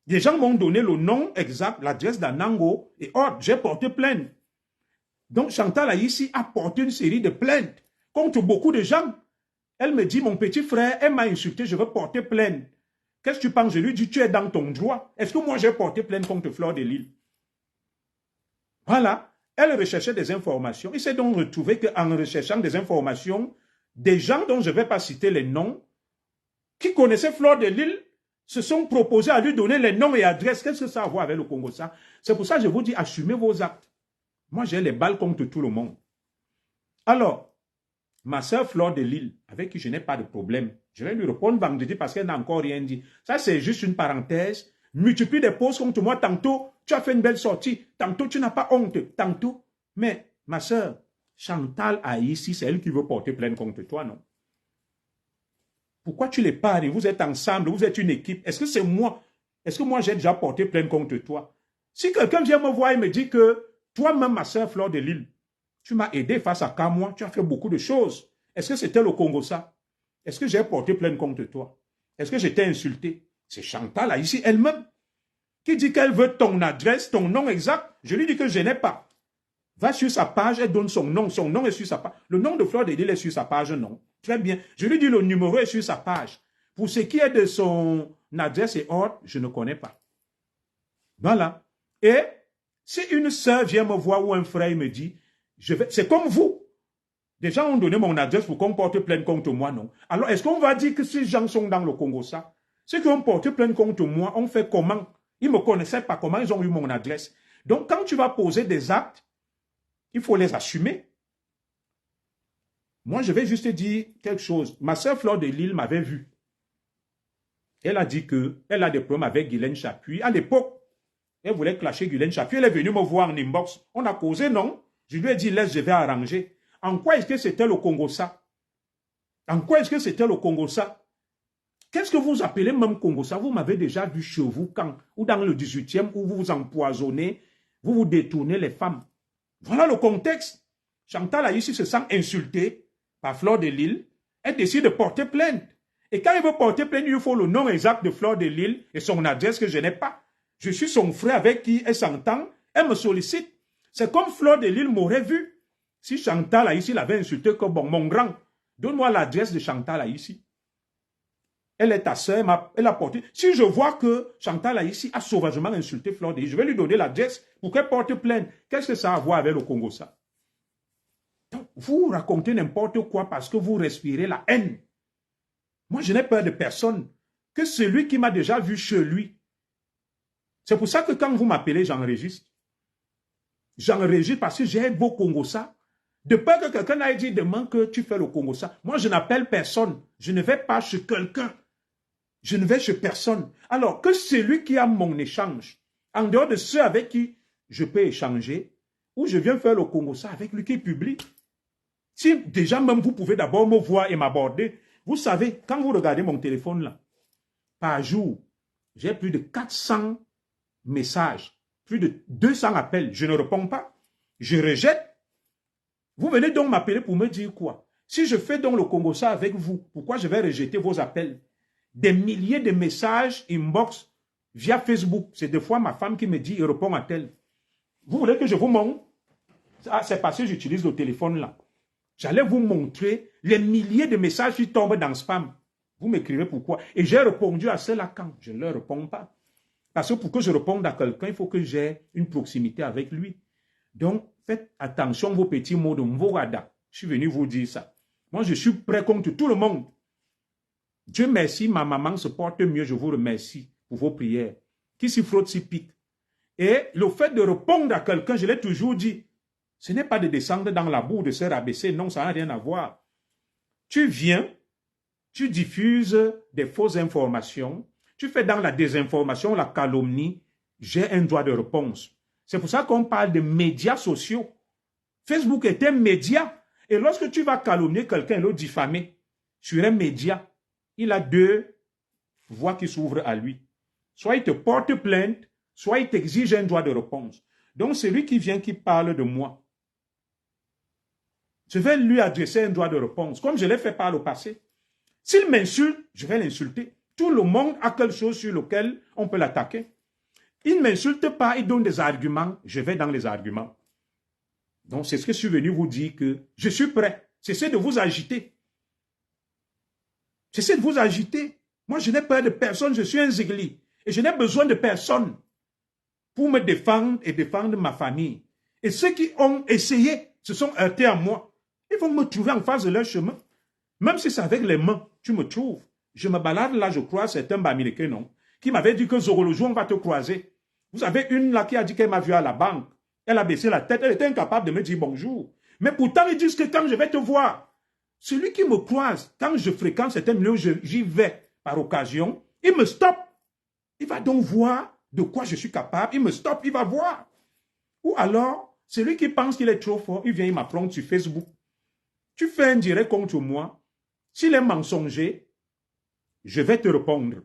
Des gens m'ont donné le nom exact, l'adresse d'Anango et oh, j'ai porté plainte. Donc Chantal Aïssi a porté une série de plaintes contre beaucoup de gens. Elle me dit, mon petit frère, elle m'a insulté, je veux porter plainte. Qu'est-ce que tu penses? Je lui dis, tu es dans ton droit. Est-ce que moi j'ai porté plainte contre Fleur de Lille? Voilà. Elle recherchait des informations. Il s'est donc retrouvé qu'en recherchant des informations, des gens dont je ne vais pas citer les noms, qui connaissaient Fleur de Lille, se sont proposés à lui donner les noms et adresses. Qu'est-ce que ça a à voir avec le Congo, ça? C'est pour ça que je vous dis, assumez vos actes. Moi, j'ai les balles contre tout le monde. Alors, ma soeur Fleur de Lille, avec qui je n'ai pas de problème, je vais lui répondre vendredi parce qu'elle n'a encore rien dit. Ça, c'est juste une parenthèse. Multiplie des posts contre moi. Tantôt, tu as fait une belle sortie. Tantôt, tu n'as pas honte. Tantôt. Mais, ma soeur, Chantal Aïssi, c'est elle qui veut porter plainte contre toi, non? Pourquoi tu les parles? Vous êtes ensemble, vous êtes une équipe. Est-ce que c'est moi? Est-ce que moi j'ai déjà porté plainte contre toi? Si quelqu'un vient me voir et me dit que toi-même, ma soeur Fleur de Lille, tu m'as aidé face à Kamwa, tu as fait beaucoup de choses. Est-ce que c'était le Congo ça? Est-ce que j'ai porté plainte contre toi? Est-ce que j'étais insulté? C'est Chantal Aïssi elle-même qui dit qu'elle veut ton adresse, ton nom exact. Je lui dis que je n'ai pas. Va sur sa page, elle donne son nom est sur sa page. Le nom de Fleur de Lille est sur sa page, non. Très bien. Je lui dis le numéro est sur sa page. Pour ce qui est de son adresse et autres, je ne connais pas. Voilà. Et si une sœur vient me voir ou un frère me dit, c'est comme vous. Des gens ont donné mon adresse pour qu'on porte plainte contre moi, non. Alors, est-ce qu'on va dire que ces gens sont dans le Congo, ça? Ceux qui ont porté plainte contre moi, ont fait comment? Ils ne me connaissaient pas, comment ils ont eu mon adresse. Donc, quand tu vas poser des actes, il faut les assumer. Moi, je vais juste te dire quelque chose. Ma soeur Fleur de Lille m'avait vu. Elle a dit qu'elle a des problèmes avec Guylaine Chapuis. À l'époque, elle voulait clasher Guylaine Chapuis. Elle est venue me voir en inbox. On a causé, non? Je lui ai dit, laisse, je vais arranger. En quoi est-ce que c'était le Congo ça? En quoi est-ce que c'était le Congo ça? Qu'est-ce que vous appelez même Congo ça? Vous m'avez déjà vu chez vous quand, ou dans le 18e, où vous vous empoisonnez, vous vous détournez les femmes. Voilà le contexte. Chantal Aïssi se sent insultée par Fleur de Lille. Elle décide de porter plainte. Et quand elle veut porter plainte, il faut le nom exact de Fleur de Lille et son adresse que je n'ai pas. Je suis son frère avec qui elle s'entend. Elle me sollicite. C'est comme Fleur de Lille m'aurait vu. Si Chantal Aïssi l'avait insulté comme bon, mon grand, donne-moi l'adresse de Chantal Aïssi. Elle est ta soeur, elle a porté. Si je vois que Chantal Aïssi a sauvagement insulté Fleur de Lille, je vais lui donner l'adresse pour qu'elle porte plainte. Qu'est-ce que ça a à voir avec le Congo, ça? Donc, vous racontez n'importe quoi parce que vous respirez la haine. Moi, je n'ai peur de personne. Que celui qui m'a déjà vu chez lui. C'est pour ça que quand vous m'appelez, j'enregistre. J'enregistre parce que j'ai beau Congo, ça. De peur que quelqu'un aille dire demain que tu fais le Congo, ça. Moi, je n'appelle personne. Je ne vais pas chez quelqu'un. Je ne vais chez personne. Alors, que celui qui a mon échange, en dehors de ceux avec qui je peux échanger, ou je viens faire le Congo, ça avec lui qui publie. Si déjà même vous pouvez d'abord me voir et m'aborder, vous savez, quand vous regardez mon téléphone là, par jour, j'ai plus de 400 messages, plus de 200 appels. Je ne réponds pas. Je rejette. Vous venez donc m'appeler pour me dire quoi? Si je fais donc le Congo ça avec vous, pourquoi je vais rejeter vos appels? Des milliers de messages inbox via Facebook. C'est des fois ma femme qui me dit, il répond à tel. Vous voulez que je vous montre? Ah, c'est parce que j'utilise le téléphone là. J'allais vous montrer les milliers de messages qui tombent dans spam. Vous m'écrivez pourquoi. Et j'ai répondu à cela quand je ne leur réponds pas. Parce que pour que je réponde à quelqu'un, il faut que j'ai une proximité avec lui. Donc, faites attention vos petits mots de Mvorada. Je suis venu vous dire ça. Moi, je suis prêt contre tout le monde. Dieu merci, ma maman se porte mieux. Je vous remercie pour vos prières. Qui s'y frotte, s'y pique. Et le fait de répondre à quelqu'un, je l'ai toujours dit, ce n'est pas de descendre dans la boue, de se rabaisser. Non, ça n'a rien à voir. Tu viens, tu diffuses des fausses informations, tu fais dans la désinformation, la calomnie, j'ai un droit de réponse. C'est pour ça qu'on parle de médias sociaux. Facebook est un média. Et lorsque tu vas calomnier quelqu'un et le diffamer sur un média, il a deux voies qui s'ouvrent à lui. Soit il te porte plainte, soit il t'exige un droit de réponse. Donc celui qui vient, qui parle de moi, je vais lui adresser un droit de réponse, comme je l'ai fait par le passé. S'il m'insulte, je vais l'insulter. Tout le monde a quelque chose sur lequel on peut l'attaquer. Il ne m'insulte pas, il donne des arguments, je vais dans les arguments. Donc c'est ce que je suis venu vous dire, que je suis prêt. Cessez de vous agiter. Cessez de vous agiter. Moi, je n'ai peur de personne, je suis un zigli. Et je n'ai besoin de personne pour me défendre et défendre ma famille. Et ceux qui ont essayé, se sont heurtés à moi. Ils vont me trouver en face de leur chemin. Même si c'est avec les mains, tu me trouves. Je me balade là, je crois, c'est un Bamileke, non, qui m'avait dit que Zorolojo, on va te croiser. Vous avez une là qui a dit qu'elle m'a vu à la banque. Elle a baissé la tête, elle était incapable de me dire bonjour. Mais pourtant, ils disent que quand je vais te voir, celui qui me croise, quand je fréquente certains milieux, j'y vais par occasion, il me stoppe. Il va donc voir de quoi je suis capable, il me stoppe, il va voir. Ou alors, celui qui pense qu'il est trop fort, il vient, il m'affronte sur Facebook. Tu fais un direct contre moi, s'il est mensonger, je vais te répondre.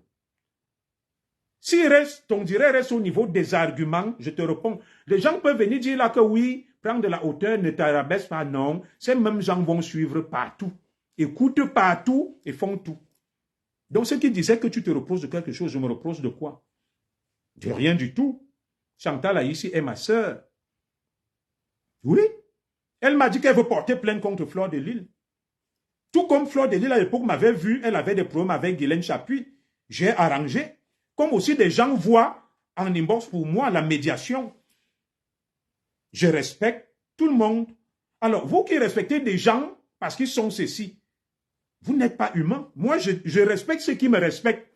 Si ton direct reste au niveau des arguments, je te réponds. Les gens peuvent venir dire là que oui, prendre de la hauteur, ne t'arabaisse pas, non. Ces mêmes gens vont suivre partout, écoutent partout et font tout. Donc ceux qui disaient que tu te reproches de quelque chose, je me reproche de quoi? De rien du tout. Chantal ici est ma sœur. Oui. Elle m'a dit qu'elle veut porter plainte contre Fleur de Lille. Tout comme Fleur de Lille à l'époque m'avait vu, elle avait des problèmes avec Guylaine Chapuis. J'ai arrangé. Comme aussi des gens voient en inbox pour moi la médiation. Je respecte tout le monde. Alors, vous qui respectez des gens parce qu'ils sont ceci, vous n'êtes pas humain. Moi, je respecte ceux qui me respectent.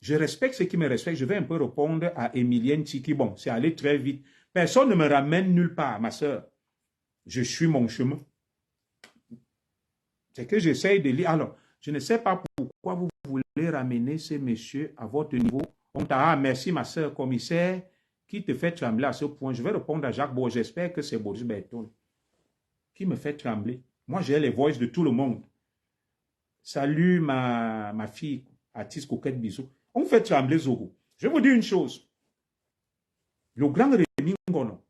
Je respecte ceux qui me respectent. Je vais un peu répondre à Emilienne Tiki. Bon, c'est allé très vite. Personne ne me ramène nulle part, ma soeur. Je suis mon chemin. C'est que j'essaye de lire. Alors, je ne sais pas pourquoi vous voulez ramener ces messieurs à votre niveau. On t'a merci, ma soeur commissaire, qui te fait trembler à ce point. Je vais répondre à Jacques Beau. J'espère que c'est Boris Berton qui me fait trembler. Moi, j'ai les voix de tout le monde. Salut, ma fille, artiste coquette, bisous. On fait trembler Zogo. Je vais vous dire une chose. Le grand Rémi Ngono.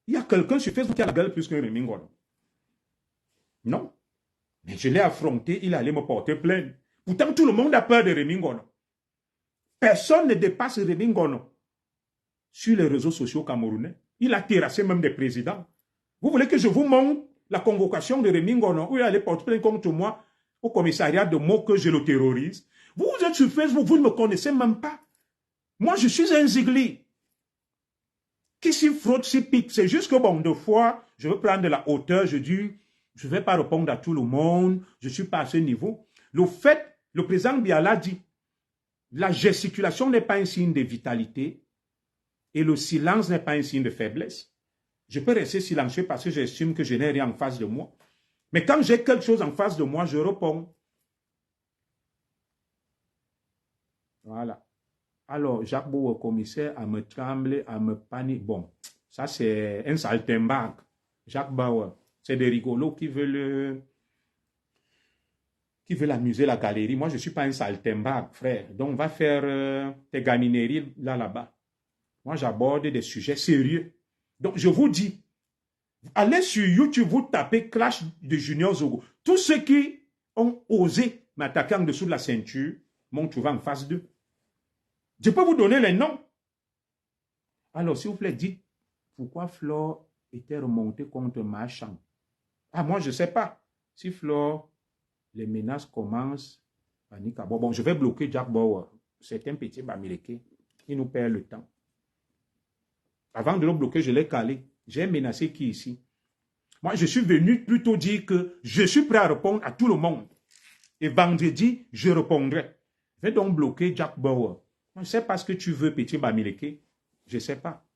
Il y a quelqu'un sur Facebook qui a la gueule plus qu'un Rémi Ngono. Non. Mais je l'ai affronté, il allait me porter plainte. Pourtant, tout le monde a peur de Rémi Ngono. Personne ne dépasse Rémi Ngono sur les réseaux sociaux camerounais. Il a terrassé même des présidents. Vous voulez que je vous montre la convocation de Rémi Ngono où il allait porter plainte contre moi au commissariat de mots que je le terrorise? Vous êtes sur Facebook, vous ne me connaissez même pas. Moi, je suis un zigli. Qui s'y frotte, s'y pique. C'est juste que, bon, deux fois, je veux prendre de la hauteur, je dis, je ne vais pas répondre à tout le monde, je ne suis pas à ce niveau. Le fait, le président Biala dit, la gesticulation n'est pas un signe de vitalité et le silence n'est pas un signe de faiblesse. Je peux rester silencieux parce que j'estime que je n'ai rien en face de moi. Mais quand j'ai quelque chose en face de moi, je réponds. Voilà. Alors, Jacques Beau, commissaire, à me trembler, à me paniquer. Bon, ça c'est un saltimbanque. Jacques Bauer, c'est des rigolos qui veulent amuser la galerie. Moi, je ne suis pas un saltimbanque, frère. Donc, on va faire tes gamineries là-bas. Moi, j'aborde des sujets sérieux. Donc, je vous dis, allez sur YouTube, vous tapez Clash de Junior Zogo. Tous ceux qui ont osé m'attaquer en dessous de la ceinture m'ont trouvé en face d'eux. Je peux vous donner les noms. Alors, s'il vous plaît, dites pourquoi Flore était remontée contre Marchand. Ah, moi, je ne sais pas. Si Flore, les menaces commencent, panique. Bon, je vais bloquer Jack Bauer. C'est un petit Bamileke. Il nous perd le temps. Avant de le bloquer, je l'ai calé. J'ai menacé qui ici? Moi, je suis venu plutôt dire que je suis prêt à répondre à tout le monde. Et vendredi, je répondrai. Je vais donc bloquer Jack Bauer. Je ne sais pas ce que tu veux, petit Bamileke. Je ne sais pas.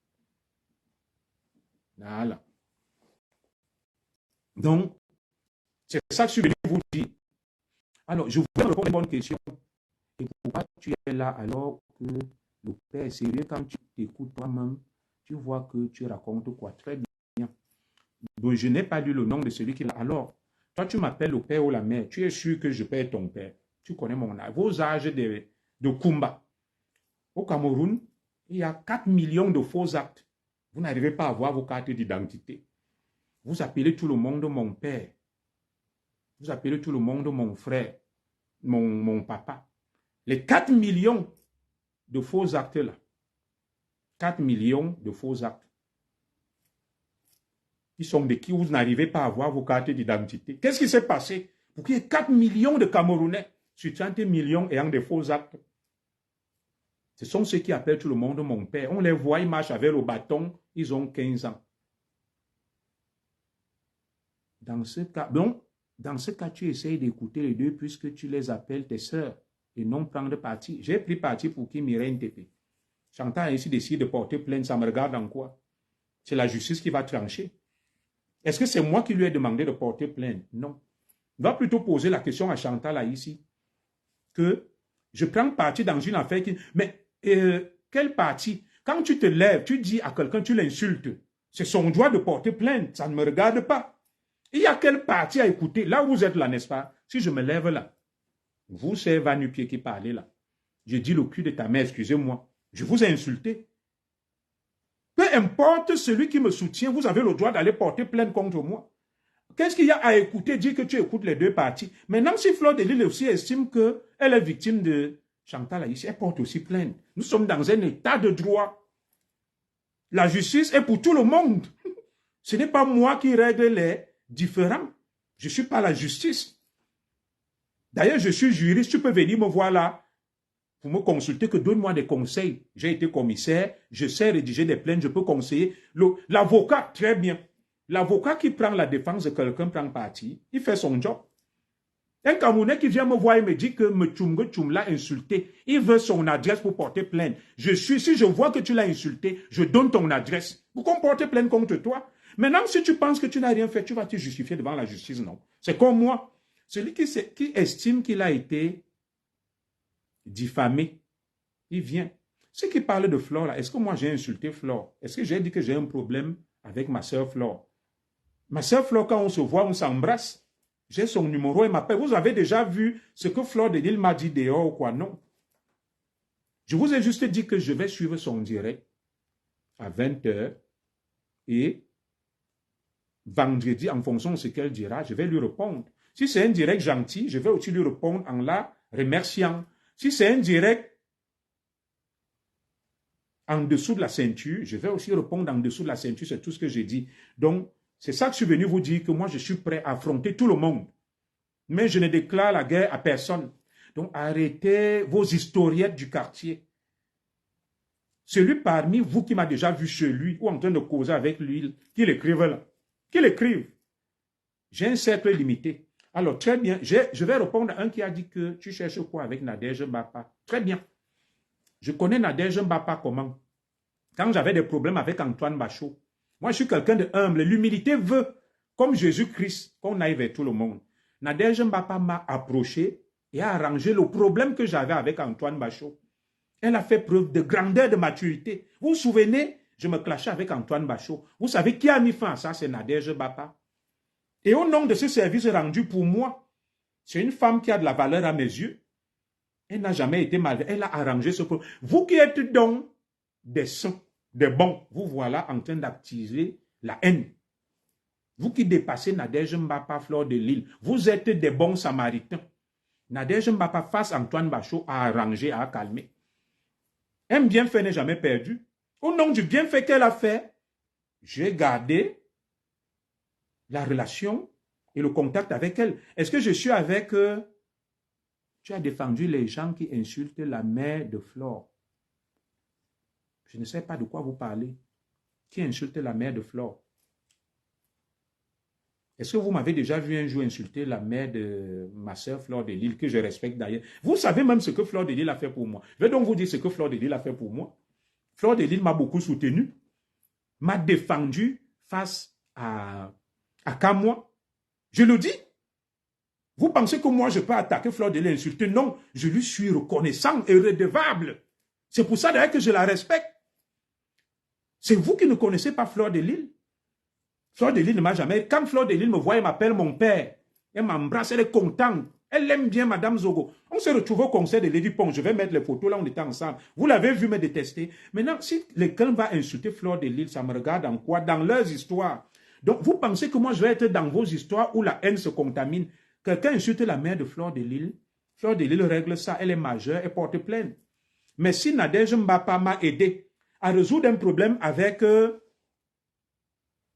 Voilà. Donc, c'est ça que je suis venu vous dire. Alors, je voudrais répondre à une bonne question. Et pourquoi tu es là alors que le Père est sérieux quand tu t'écoutes toi-même, tu vois que tu racontes quoi? Très bien. Donc, je n'ai pas dit le nom de celui qui l'a. Alors, toi, tu m'appelles le père ou la mère. Tu es sûr que je peux être ton père. Tu connais mon âge. Vos âges de Kumba. Au Cameroun, il y a 4 millions de faux actes. Vous n'arrivez pas à avoir vos cartes d'identité. Vous appelez tout le monde mon père. Vous appelez tout le monde mon frère, mon papa. Les 4 millions de faux actes là. 4 millions de faux actes. Ils sont de qui vous n'arrivez pas à avoir vos cartes d'identité. Qu'est-ce qui s'est passé pour qu'il y ait 4 millions de Camerounais sur 30 millions ayant des faux actes? Ce sont ceux qui appellent tout le monde mon père. On les voit, ils marchent avec le bâton, ils ont 15 ans. Dans ce cas, tu essayes d'écouter les deux puisque tu les appelles tes sœurs et non prendre parti. J'ai pris parti pour qui Mireille Ntépé. Chantal a ainsi décidé de porter plainte, ça me regarde en quoi? C'est la justice qui va trancher. Est-ce que c'est moi qui lui ai demandé de porter plainte? Non. On va plutôt poser la question à Chantal là, ici, que je prends parti dans une affaire qui... Mais quelle partie? Quand tu te lèves, tu dis à quelqu'un, tu l'insultes. C'est son droit de porter plainte, ça ne me regarde pas. Il y a quelle partie à écouter? Là où vous êtes là, n'est-ce pas? Si je me lève là, vous, c'est Va-Nu-Pied qui parlez là. Je dis le cul de ta mère, excusez-moi. Je vous ai insulté. Peu importe celui qui me soutient, vous avez le droit d'aller porter plainte contre moi. Qu'est-ce qu'il y a à écouter? Dire que tu écoutes les deux parties. Maintenant, si Fleur de Lille aussi estime qu'elle est victime de Chantal Aïssi, elle porte aussi plainte. Nous sommes dans un état de droit. La justice est pour tout le monde. Ce n'est pas moi qui règle les différends. Je ne suis pas la justice. D'ailleurs, je suis juriste. Tu peux venir me voir là pour me consulter, que donne-moi des conseils. J'ai été commissaire, je sais rédiger des plaintes, je peux conseiller. L'avocat, très bien. L'avocat qui prend la défense de quelqu'un prend parti, il fait son job. Un Camerounais qui vient me voir et me dit que Mtchoumge l'a insulté, il veut son adresse pour porter plainte. Si je vois que tu l'as insulté, je donne ton adresse. Pourquoi porter plainte contre toi? Maintenant, si tu penses que tu n'as rien fait, tu vas te justifier devant la justice, non. C'est comme moi. Celui qui estime qu'il a été diffamé, il vient. Ceux qui parlent de Flore, là, est-ce que moi j'ai insulté Flore? Est-ce que j'ai dit que j'ai un problème avec ma soeur Flore? Ma soeur Flore, quand on se voit, on s'embrasse. J'ai son numéro, elle m'appelle. Vous avez déjà vu ce que Flore de Lille m'a dit dehors ou quoi? Non. Je vous ai juste dit que je vais suivre son direct à 20 h et vendredi, en fonction de ce qu'elle dira, je vais lui répondre. Si c'est un direct gentil, je vais aussi lui répondre en la remerciant. Si c'est un direct en dessous de la ceinture, je vais aussi répondre en dessous de la ceinture, c'est tout ce que j'ai dit. Donc, c'est ça que je suis venu vous dire, que moi, je suis prêt à affronter tout le monde. Mais je ne déclare la guerre à personne. Donc, arrêtez vos historiettes du quartier. Celui parmi vous qui m'a déjà vu chez lui ou en train de causer avec lui, qu'il écrive là. Qu'il écrive. J'ai un cercle limité. Alors, très bien, je vais répondre à un qui a dit que tu cherches quoi avec Nadège Mbapa. Très bien. Je connais Nadège Mbapa comment? Quand j'avais des problèmes avec Antoine Bachot. Moi, je suis quelqu'un de humble. L'humilité veut, comme Jésus-Christ, qu'on aille vers tout le monde. Nadège Mbapa m'a approché et a arrangé le problème que j'avais avec Antoine Bachot. Elle a fait preuve de grandeur, de maturité. Vous vous souvenez, je me clashais avec Antoine Bachot. Vous savez qui a mis fin à ça? C'est Nadège Mbapa. Et au nom de ce service rendu pour moi, c'est une femme qui a de la valeur à mes yeux. Elle n'a jamais été malveillante. Elle a arrangé ce problème. Vous qui êtes donc des saints, des bons, vous voilà en train d'activer la haine. Vous qui dépassez Nadège Mbapa, Fleur de Lille, vous êtes des bons samaritains. Nadège Mbapa, face Antoine Bachot, a arrangé, a calmé. Un bienfait n'est jamais perdu. Au nom du bienfait qu'elle a fait, j'ai gardé la relation et le contact avec elle. Est-ce que je suis avec... tu as défendu les gens qui insultent la mère de Flore. Je ne sais pas de quoi vous parlez. Qui insulte la mère de Flore? Est-ce que vous m'avez déjà vu un jour insulter la mère de ma soeur Fleur de Lille, que je respecte d'ailleurs? Vous savez même ce que Fleur de Lille a fait pour moi. Je vais donc vous dire ce que Fleur de Lille a fait pour moi. Fleur de Lille m'a beaucoup soutenu, m'a défendu face à Kamois. Je le dis. Vous pensez que moi, je peux attaquer Fleur de Lille, insulter? Non, je lui suis reconnaissant et redevable. C'est pour ça d'ailleurs que je la respecte. C'est vous qui ne connaissez pas Fleur de Lille. Fleur de Lille ne m'a jamais... Quand Fleur de Lille me voit, elle m'appelle mon père. Elle m'embrasse, elle est contente. Elle aime bien Madame Zogo. On s'est retrouvés au concert de Lady Pong. Je vais mettre les photos là, on était ensemble. Vous l'avez vu me détester. Maintenant, si quelqu'un va insulter Fleur de Lille, ça me regarde en quoi? Dans leurs histoires. Donc, vous pensez que moi, je vais être dans vos histoires où la haine se contamine? Quelqu'un insulte la mère de Fleur de Lille règle ça, elle est majeure, elle porte plainte. Mais si Nadège Mbapa m'a aidé à résoudre un problème avec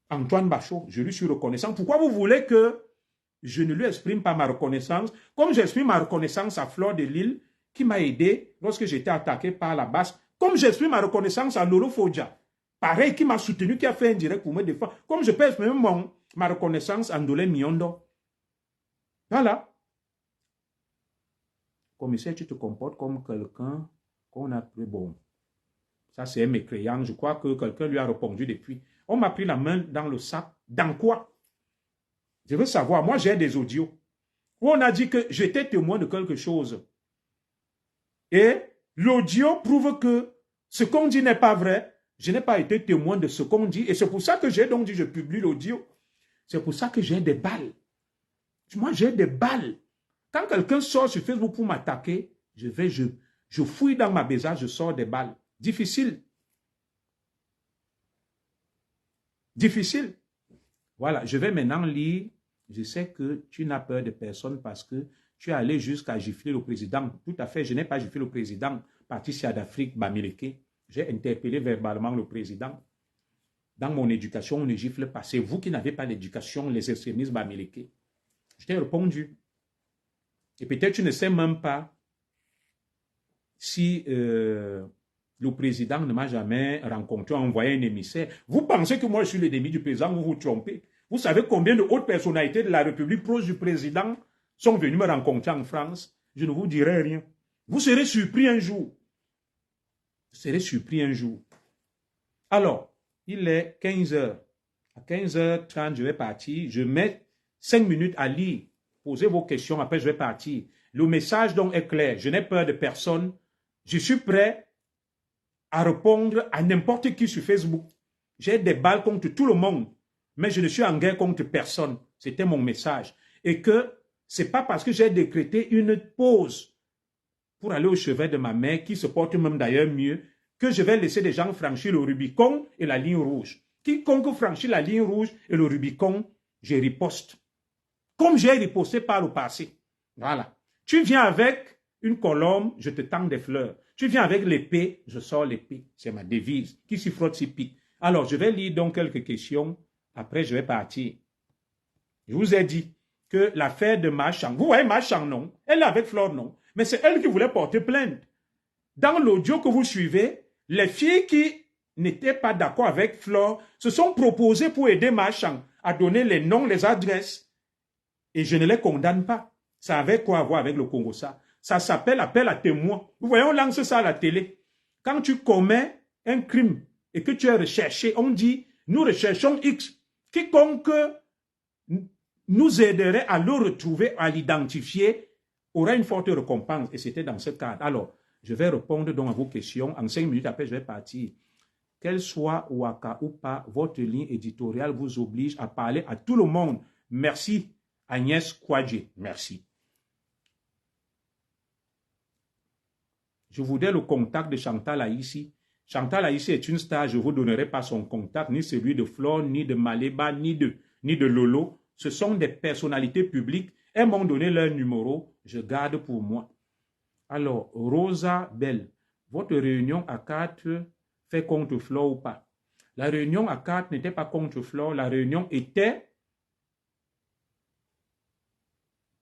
Antoine Bachot, je lui suis reconnaissant. Pourquoi vous voulez que je ne lui exprime pas ma reconnaissance, comme j'exprime ma reconnaissance à Fleur de Lille, qui m'a aidé lorsque j'étais attaqué par la basse, comme j'exprime ma reconnaissance à Lolo Fodja, pareil, qui m'a soutenu, qui a fait un direct pour me défendre, comme je peux exprimer ma reconnaissance à Ndolé Miondo. Voilà. Commissaire, tu te comportes comme quelqu'un qu'on a pris. Bon, ça c'est un mécréant. Je crois que quelqu'un lui a répondu depuis. On m'a pris la main dans le sac. Dans quoi? Je veux savoir. Moi, j'ai des audios où on a dit que j'étais témoin de quelque chose. Et l'audio prouve que ce qu'on dit n'est pas vrai. Je n'ai pas été témoin de ce qu'on dit. Et c'est pour ça que j'ai donc dit je publie l'audio. C'est pour ça que j'ai des balles. Moi, j'ai des balles. Quand quelqu'un sort sur Facebook pour m'attaquer, je fouille dans ma besace, je sors des balles. Difficile. Difficile. Voilà, je vais maintenant lire. Je sais que tu n'as peur de personne parce que tu es allé jusqu'à gifler le président. Tout à fait, je n'ai pas giflé le président. Patricia d'Afrique, Bamileke. J'ai interpellé verbalement le président. Dans mon éducation, on ne gifle pas. C'est vous qui n'avez pas d'éducation, les extrémistes Bamileke. Je t'ai répondu. Et peut-être tu ne sais même pas si le président ne m'a jamais rencontré, envoyé un émissaire. Vous pensez que moi je suis l'ennemi du président, vous vous trompez. Vous savez combien de hautes personnalités de la République proche du président sont venues me rencontrer en France? Je ne vous dirai rien. Vous serez surpris un jour. Vous serez surpris un jour. Alors, il est 15h. À 15h30, je vais partir. Je mets 5 minutes à lire. Posez vos questions, après je vais partir. Le message donc est clair. Je n'ai peur de personne. Je suis prêt à répondre à n'importe qui sur Facebook. J'ai des balles contre tout le monde, mais je ne suis en guerre contre personne. C'était mon message. Et que ce n'est pas parce que j'ai décrété une pause pour aller au chevet de ma mère, qui se porte même d'ailleurs mieux, que je vais laisser des gens franchir le Rubicon et la ligne rouge. Quiconque franchit la ligne rouge et le Rubicon, je riposte. Comme j'ai riposté par le passé. Voilà. Tu viens avec une colombe, je te tends des fleurs. Tu viens avec l'épée, je sors l'épée. C'est ma devise. Qui s'y frotte s'y pique. Alors, je vais lire donc quelques questions. Après, je vais partir. Je vous ai dit que l'affaire de Machan, vous voyez Machan, non? Elle est avec Flore, non? Mais c'est elle qui voulait porter plainte. Dans l'audio que vous suivez, les filles qui n'étaient pas d'accord avec Flore se sont proposées pour aider Machan à donner les noms, les adresses. Et je ne les condamne pas. Ça avait quoi à voir avec le Congo, ça? Ça s'appelle appel à témoins. Vous voyez, on lance ça à la télé. Quand tu commets un crime et que tu es recherché, on dit, nous recherchons X. Quiconque nous aiderait à le retrouver, à l'identifier, aura une forte récompense. Et c'était dans ce cadre. Alors, je vais répondre donc à vos questions. En 5 minutes, après, je vais partir. Qu'elle soit Ouaka ou pas, votre ligne éditoriale vous oblige à parler à tout le monde. Merci. Agnès Kouadjé, merci. Je voudrais le contact de Chantal Aïssi. Chantal Aïssi est une star, je ne vous donnerai pas son contact, ni celui de Flore, ni de Maléba, ni de Lolo. Ce sont des personnalités publiques. Elles m'ont donné leur numéro, je garde pour moi. Alors, Rosa Bell, votre réunion à 4 fait contre Flore ou pas? La réunion à 4 n'était pas contre Flore, la réunion était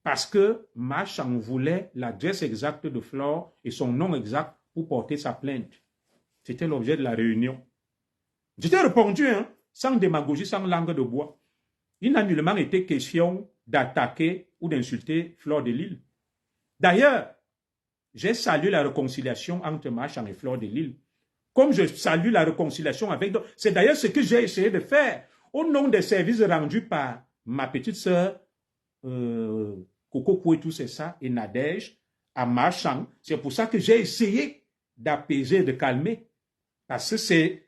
parce que Machan voulait l'adresse exacte de Flore et son nom exact pour porter sa plainte. C'était l'objet de la réunion. J'étais répondu, hein, sans démagogie, sans langue de bois. Il n'a nullement été question d'attaquer ou d'insulter Flore de Lille. D'ailleurs, j'ai salué la réconciliation entre Machan et Flore de Lille. Comme je salue la réconciliation avec d'autres. C'est d'ailleurs ce que j'ai essayé de faire au nom des services rendus par ma petite sœur Coco et tout c'est ça, et Nadège, à Marchand. C'est pour ça que j'ai essayé d'apaiser, de calmer. Parce que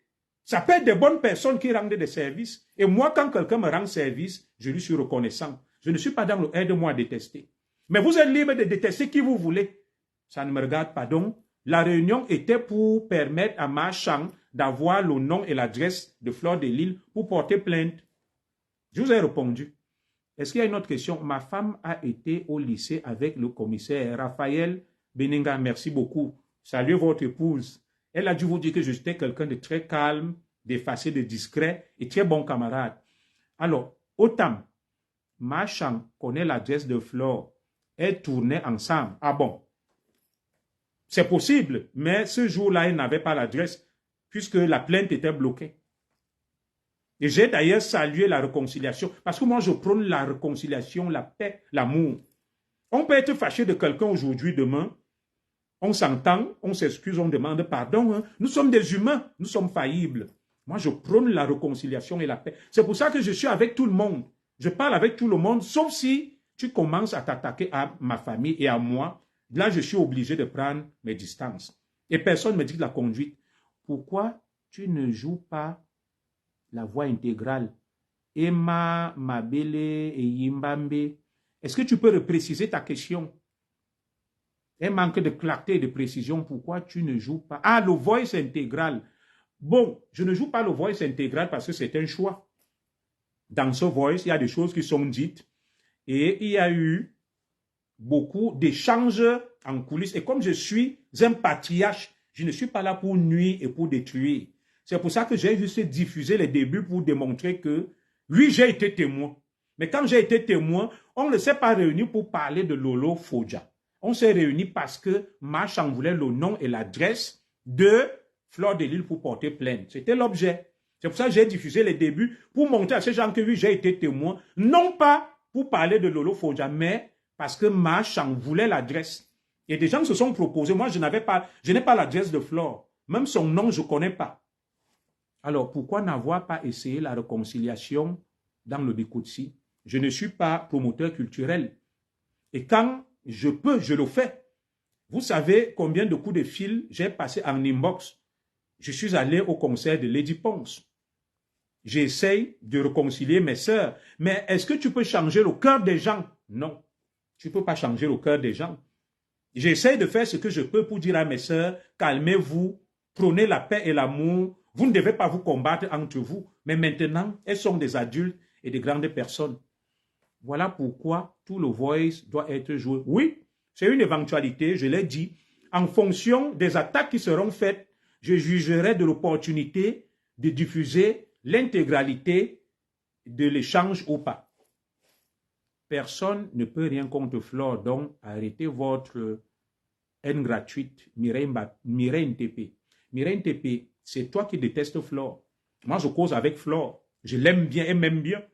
ça peut être des bonnes personnes qui rendent des services. Et moi, quand quelqu'un me rend service, je lui suis reconnaissant. Je ne suis pas dans le aide-moi à détester. Mais vous êtes libre de détester qui vous voulez. Ça ne me regarde pas. Donc, la réunion était pour permettre à Marchand d'avoir le nom et l'adresse de Fleur de Lille pour porter plainte. Je vous ai répondu. Est-ce qu'il y a une autre question? Ma femme a été au lycée avec le commissaire Raphaël Beninga. Merci beaucoup. Saluez votre épouse. Elle a dû vous dire que j'étais quelqu'un de très calme, d'effacé, de discret et très bon camarade. Alors, autant, Marchand connaît l'adresse de Flore. Elles tournaient ensemble. Ah bon? C'est possible, mais ce jour-là, elle n'avait pas l'adresse puisque la plainte était bloquée. Et j'ai d'ailleurs salué la réconciliation parce que moi, je prône la réconciliation, la paix, l'amour. On peut être fâché de quelqu'un aujourd'hui, demain. On s'entend, on s'excuse, on demande pardon. Hein. Nous sommes des humains, nous sommes faillibles. Moi, je prône la réconciliation et la paix. C'est pour ça que je suis avec tout le monde. Je parle avec tout le monde, sauf si tu commences à t'attaquer à ma famille et à moi. Là, je suis obligé de prendre mes distances. Et personne ne me dit de la conduite. Pourquoi tu ne joues pas la voix intégrale? Emma, Mabele et Yimbambe. Est-ce que tu peux préciser ta question? Un manque de clarté et de précision. Pourquoi tu ne joues pas? Ah, le voice intégral. Bon, je ne joue pas le voice intégral parce que c'est un choix. Dans ce voice, il y a des choses qui sont dites et il y a eu beaucoup d'échanges en coulisses. Et comme je suis un patriarche, je ne suis pas là pour nuire et pour détruire. C'est pour ça que j'ai juste diffusé les débuts pour démontrer que, oui, j'ai été témoin. Mais quand j'ai été témoin, on ne s'est pas réuni pour parler de Lolo Fodja. On s'est réunis parce que Marchand voulait le nom et l'adresse de Fleur de Lille pour porter plainte. C'était l'objet. C'est pour ça que j'ai diffusé les débuts pour montrer à ces gens que oui, j'ai été témoin. Non pas pour parler de Lolo Fodja, mais parce que Marchand voulait l'adresse. Et des gens se sont proposés. Moi, je n'ai pas l'adresse de Fleur. Même son nom, je ne connais pas. Alors, pourquoi n'avoir pas essayé la réconciliation dans le Bikoutsi? Je ne suis pas promoteur culturel. Et quand je peux, je le fais. Vous savez combien de coups de fil j'ai passé en inbox? Je suis allé au concert de Lady Ponce. J'essaye de réconcilier mes sœurs. Mais est-ce que tu peux changer le cœur des gens? Non. Tu ne peux pas changer le cœur des gens. J'essaye de faire ce que je peux pour dire à mes sœurs, calmez-vous, prenez la paix et l'amour. Vous ne devez pas vous combattre entre vous. Mais maintenant, elles sont des adultes et des grandes personnes. Voilà pourquoi tout le voice doit être joué. Oui, c'est une éventualité, je l'ai dit. En fonction des attaques qui seront faites, je jugerai de l'opportunité de diffuser l'intégralité de l'échange ou pas. Personne ne peut rien contre Flore, donc arrêtez votre haine gratuite. Mireille NTP. Mireille NTP, c'est toi qui détestes Flore. Moi, je cause avec Flore. Je l'aime bien, elle m'aime bien.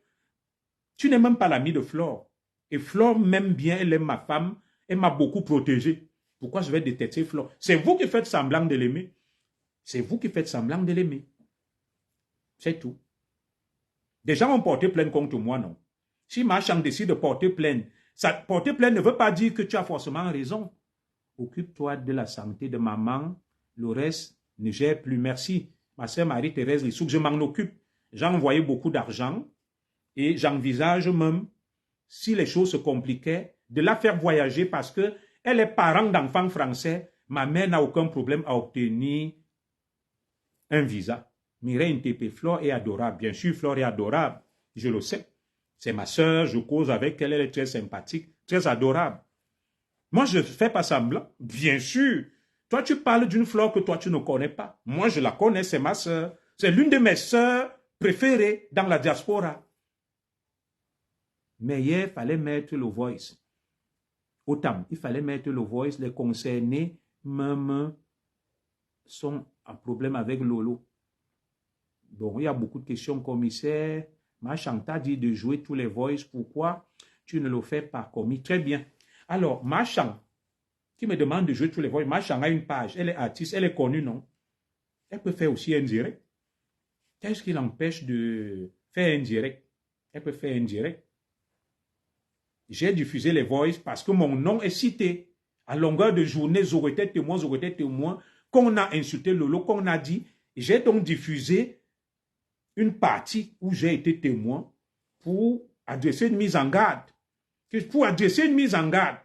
Tu n'es même pas l'ami de Flore. Et Flore m'aime bien, elle aime ma femme, elle m'a beaucoup protégé. Pourquoi je vais détester Flore? C'est vous qui faites semblant de l'aimer. C'est vous qui faites semblant de l'aimer. C'est tout. Des gens ont porté plainte contre moi, non? Si Marchand décide de porter plainte, porter plainte ne veut pas dire que tu as forcément raison. Occupe-toi de la santé de maman, le reste ne gère plus. Merci. Ma sœur Marie-Thérèse Lissouk, je m'en occupe. J'ai envoyé beaucoup d'argent. Et j'envisage même, si les choses se compliquaient, de la faire voyager parce qu'elle est parent d'enfants français. Ma mère n'a aucun problème à obtenir un visa. Mireille NTP, Flore est adorable. Bien sûr, Flore est adorable. Je le sais. C'est ma sœur, je cause avec elle, elle est très sympathique, très adorable. Moi, je ne fais pas semblant. Bien sûr. Toi, tu parles d'une Flore que toi, tu ne connais pas. Moi, je la connais, c'est ma sœur. C'est l'une de mes sœurs préférées dans la diaspora. Mais hier, il fallait mettre le voice. Autant, il fallait mettre le voice. Les concernés, même, sont en problème avec Lolo. Bon, il y a beaucoup de questions, commissaire. Marchand t'a dit de jouer tous les voices. Pourquoi tu ne le fais pas, commis? Très bien. Alors, Marchand, qui me demande de jouer tous les voices. Marchand a une page. Elle est artiste, elle est connue, non? Elle peut faire aussi un direct. Qu'est-ce qui l'empêche de faire un direct? Elle peut faire un direct. j'ai diffusé les voices parce que mon nom est cité. À longueur de journée, j'aurais été témoin, qu'on a insulté Lolo, qu'on a dit. J'ai donc diffusé une partie où j'ai été témoin pour adresser une mise en garde. Pour adresser une mise en garde.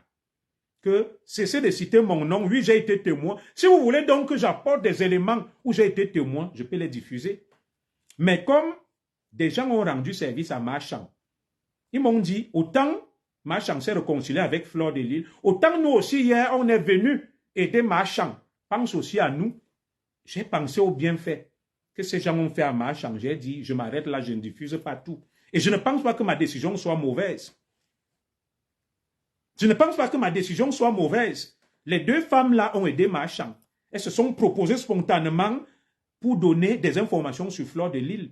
Que cessez de citer mon nom, oui, j'ai été témoin. Si vous voulez donc que j'apporte des éléments où j'ai été témoin, je peux les diffuser. Mais comme des gens ont rendu service à Marchand, ils m'ont dit, autant Marchand s'est réconcilié avec Fleur de Lille, autant nous aussi hier, on est venu aider Marchand. Pense aussi à nous. J'ai pensé au bienfait que ces gens ont fait à Marchand. J'ai dit, je m'arrête là, je ne diffuse pas tout. Et je ne pense pas que ma décision soit mauvaise. Je ne pense pas que ma décision soit mauvaise. Les deux femmes-là ont aidé Marchand. Elles se sont proposées spontanément pour donner des informations sur Fleur de Lille.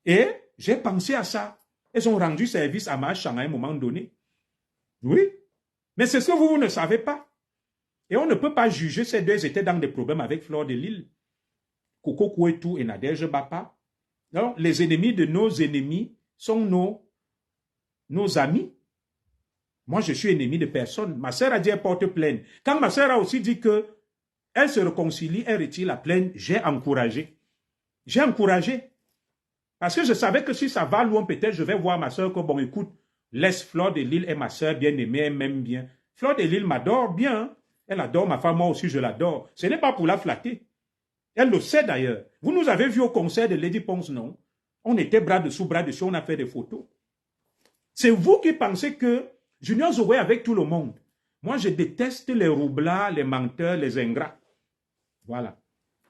Et j'ai pensé à ça. Elles ont rendu service à Marchand à un moment donné. Oui. Mais c'est ce que vous ne savez pas. Et on ne peut pas juger ces deux étaient dans des problèmes avec Fleur de Lille. Coco Kouetou et Nadège Bapa. Alors, les ennemis de nos ennemis sont nos amis. Moi, je suis ennemi de personne. Ma sœur a dit qu'elle porte plainte. Quand ma sœur a aussi dit qu'elle se réconcilie, elle retire la plainte, j'ai encouragé. J'ai encouragé. Parce que je savais que si ça va loin, peut-être je vais voir ma sœur que, bon, écoute, laisse Fleur de Lille et ma sœur bien-aimée, elle m'aime bien. Fleur de Lille m'adore bien. Elle adore ma femme, moi aussi je l'adore. Ce n'est pas pour la flatter. Elle le sait d'ailleurs. Vous nous avez vu au concert de Lady Ponce, non? On était bras dessous, on a fait des photos. C'est vous qui pensez que Junior Zoé avec tout le monde. Moi, je déteste les roublards, les menteurs, les ingrats. Voilà.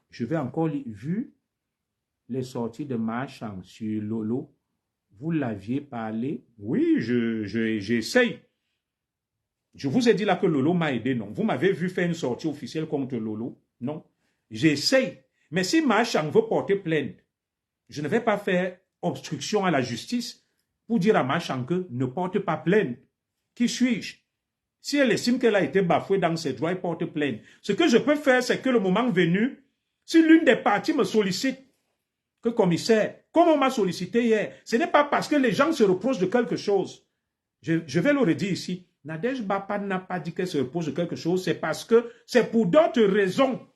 Je vais encore vu les sorties de Marchand sur Lolo. Vous l'aviez parlé. Oui, j'essaye. Je vous ai dit là que Lolo m'a aidé, non? Vous m'avez vu faire une sortie officielle contre Lolo? Non. J'essaye. Mais si Marchand veut porter plainte, je ne vais pas faire obstruction à la justice pour dire à Marchand que ne porte pas plainte. Qui suis-je? Si elle estime qu'elle a été bafouée dans ses droits, elle porte plainte. Ce que je peux faire, c'est que le moment venu, si l'une des parties me sollicite, que commissaire, comme on m'a sollicité hier, ce n'est pas parce que les gens se reprochent de quelque chose. Je vais le redire ici. Nadège Bapa n'a pas dit qu'elle se reproche de quelque chose, c'est parce que c'est pour d'autres raisons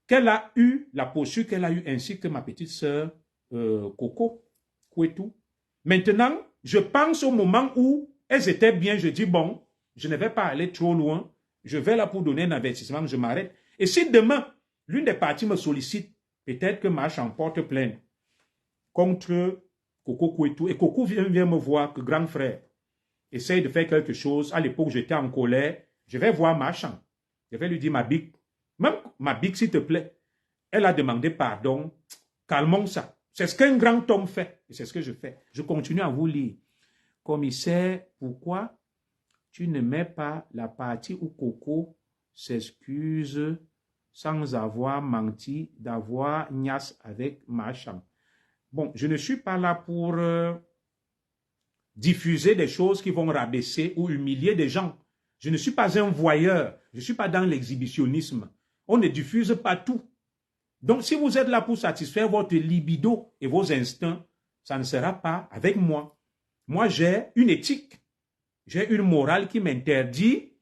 qu'elle a eu la posture qu'elle a eue, ainsi que ma petite sœur Coco Kouetou. Maintenant, je pense au moment où elles étaient bien, je dis bon, je ne vais pas aller trop loin, je vais là pour donner un avertissement, je m'arrête. Et si demain, l'une des parties me sollicite, peut-être que Marchand porte plainte contre Coco Kouetou, et Coco vient me voir que grand frère essaye de faire quelque chose. À l'époque, j'étais en colère, je vais voir Marchand. Je vais lui dire, même ma big, s'il te plaît, elle a demandé pardon, calmons ça. C'est ce qu'un grand homme fait, et c'est ce que je fais. Je continue à vous lire. Commissaire, pourquoi tu ne mets pas la partie où Coco s'excuse sans avoir menti, d'avoir niasse avec Marchand? Bon, je ne suis pas là pour diffuser des choses qui vont rabaisser ou humilier des gens. Je ne suis pas un voyeur, je ne suis pas dans l'exhibitionnisme. On ne diffuse pas tout. Donc, si vous êtes là pour satisfaire votre libido et vos instincts, ça ne sera pas avec moi. Moi, j'ai une éthique, j'ai une morale qui m'interdit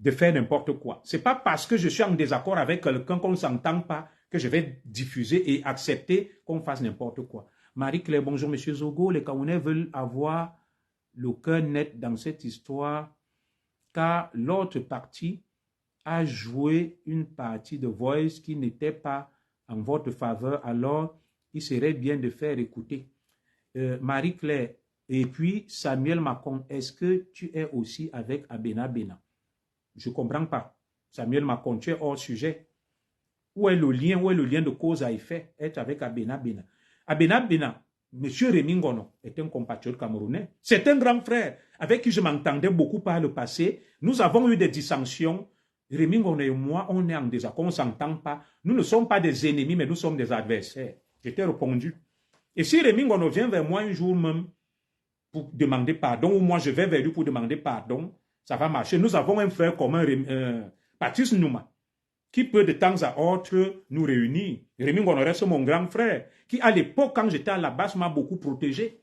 de faire n'importe quoi. Ce n'est pas parce que je suis en désaccord avec quelqu'un qu'on ne s'entend pas que je vais diffuser et accepter qu'on fasse n'importe quoi. Marie-Claire, bonjour, Monsieur Zogo. Les Camerounais veulent avoir le cœur net dans cette histoire car l'autre partie a joué une partie de Voice qui n'était pas en votre faveur, alors il serait bien de faire écouter. Marie-Claire, et puis Samuel Macon, est-ce que tu es aussi avec Abena Bena? Je ne comprends pas. Samuel Macon, tu es hors sujet. Où est le lien de cause à effet? Être avec Abena Bena. Abena Bena, M. Rémi Ngono est un compatriote camerounais. C'est un grand frère avec qui je m'entendais beaucoup par le passé. Nous avons eu des dissensions. Rémi Ngono et moi, on est en désaccord, on ne s'entend pas. Nous ne sommes pas des ennemis, mais nous sommes des adversaires. J'étais répondu. Et si Rémi Ngono vient vers moi un jour même pour demander pardon, ou moi je vais vers lui pour demander pardon, ça va marcher. Nous avons un frère commun, Patrice Nouma. qui peut de temps à autre nous réunir. Rémi Ngono c'est mon grand frère, qui à l'époque, quand j'étais à la base, m'a beaucoup protégé.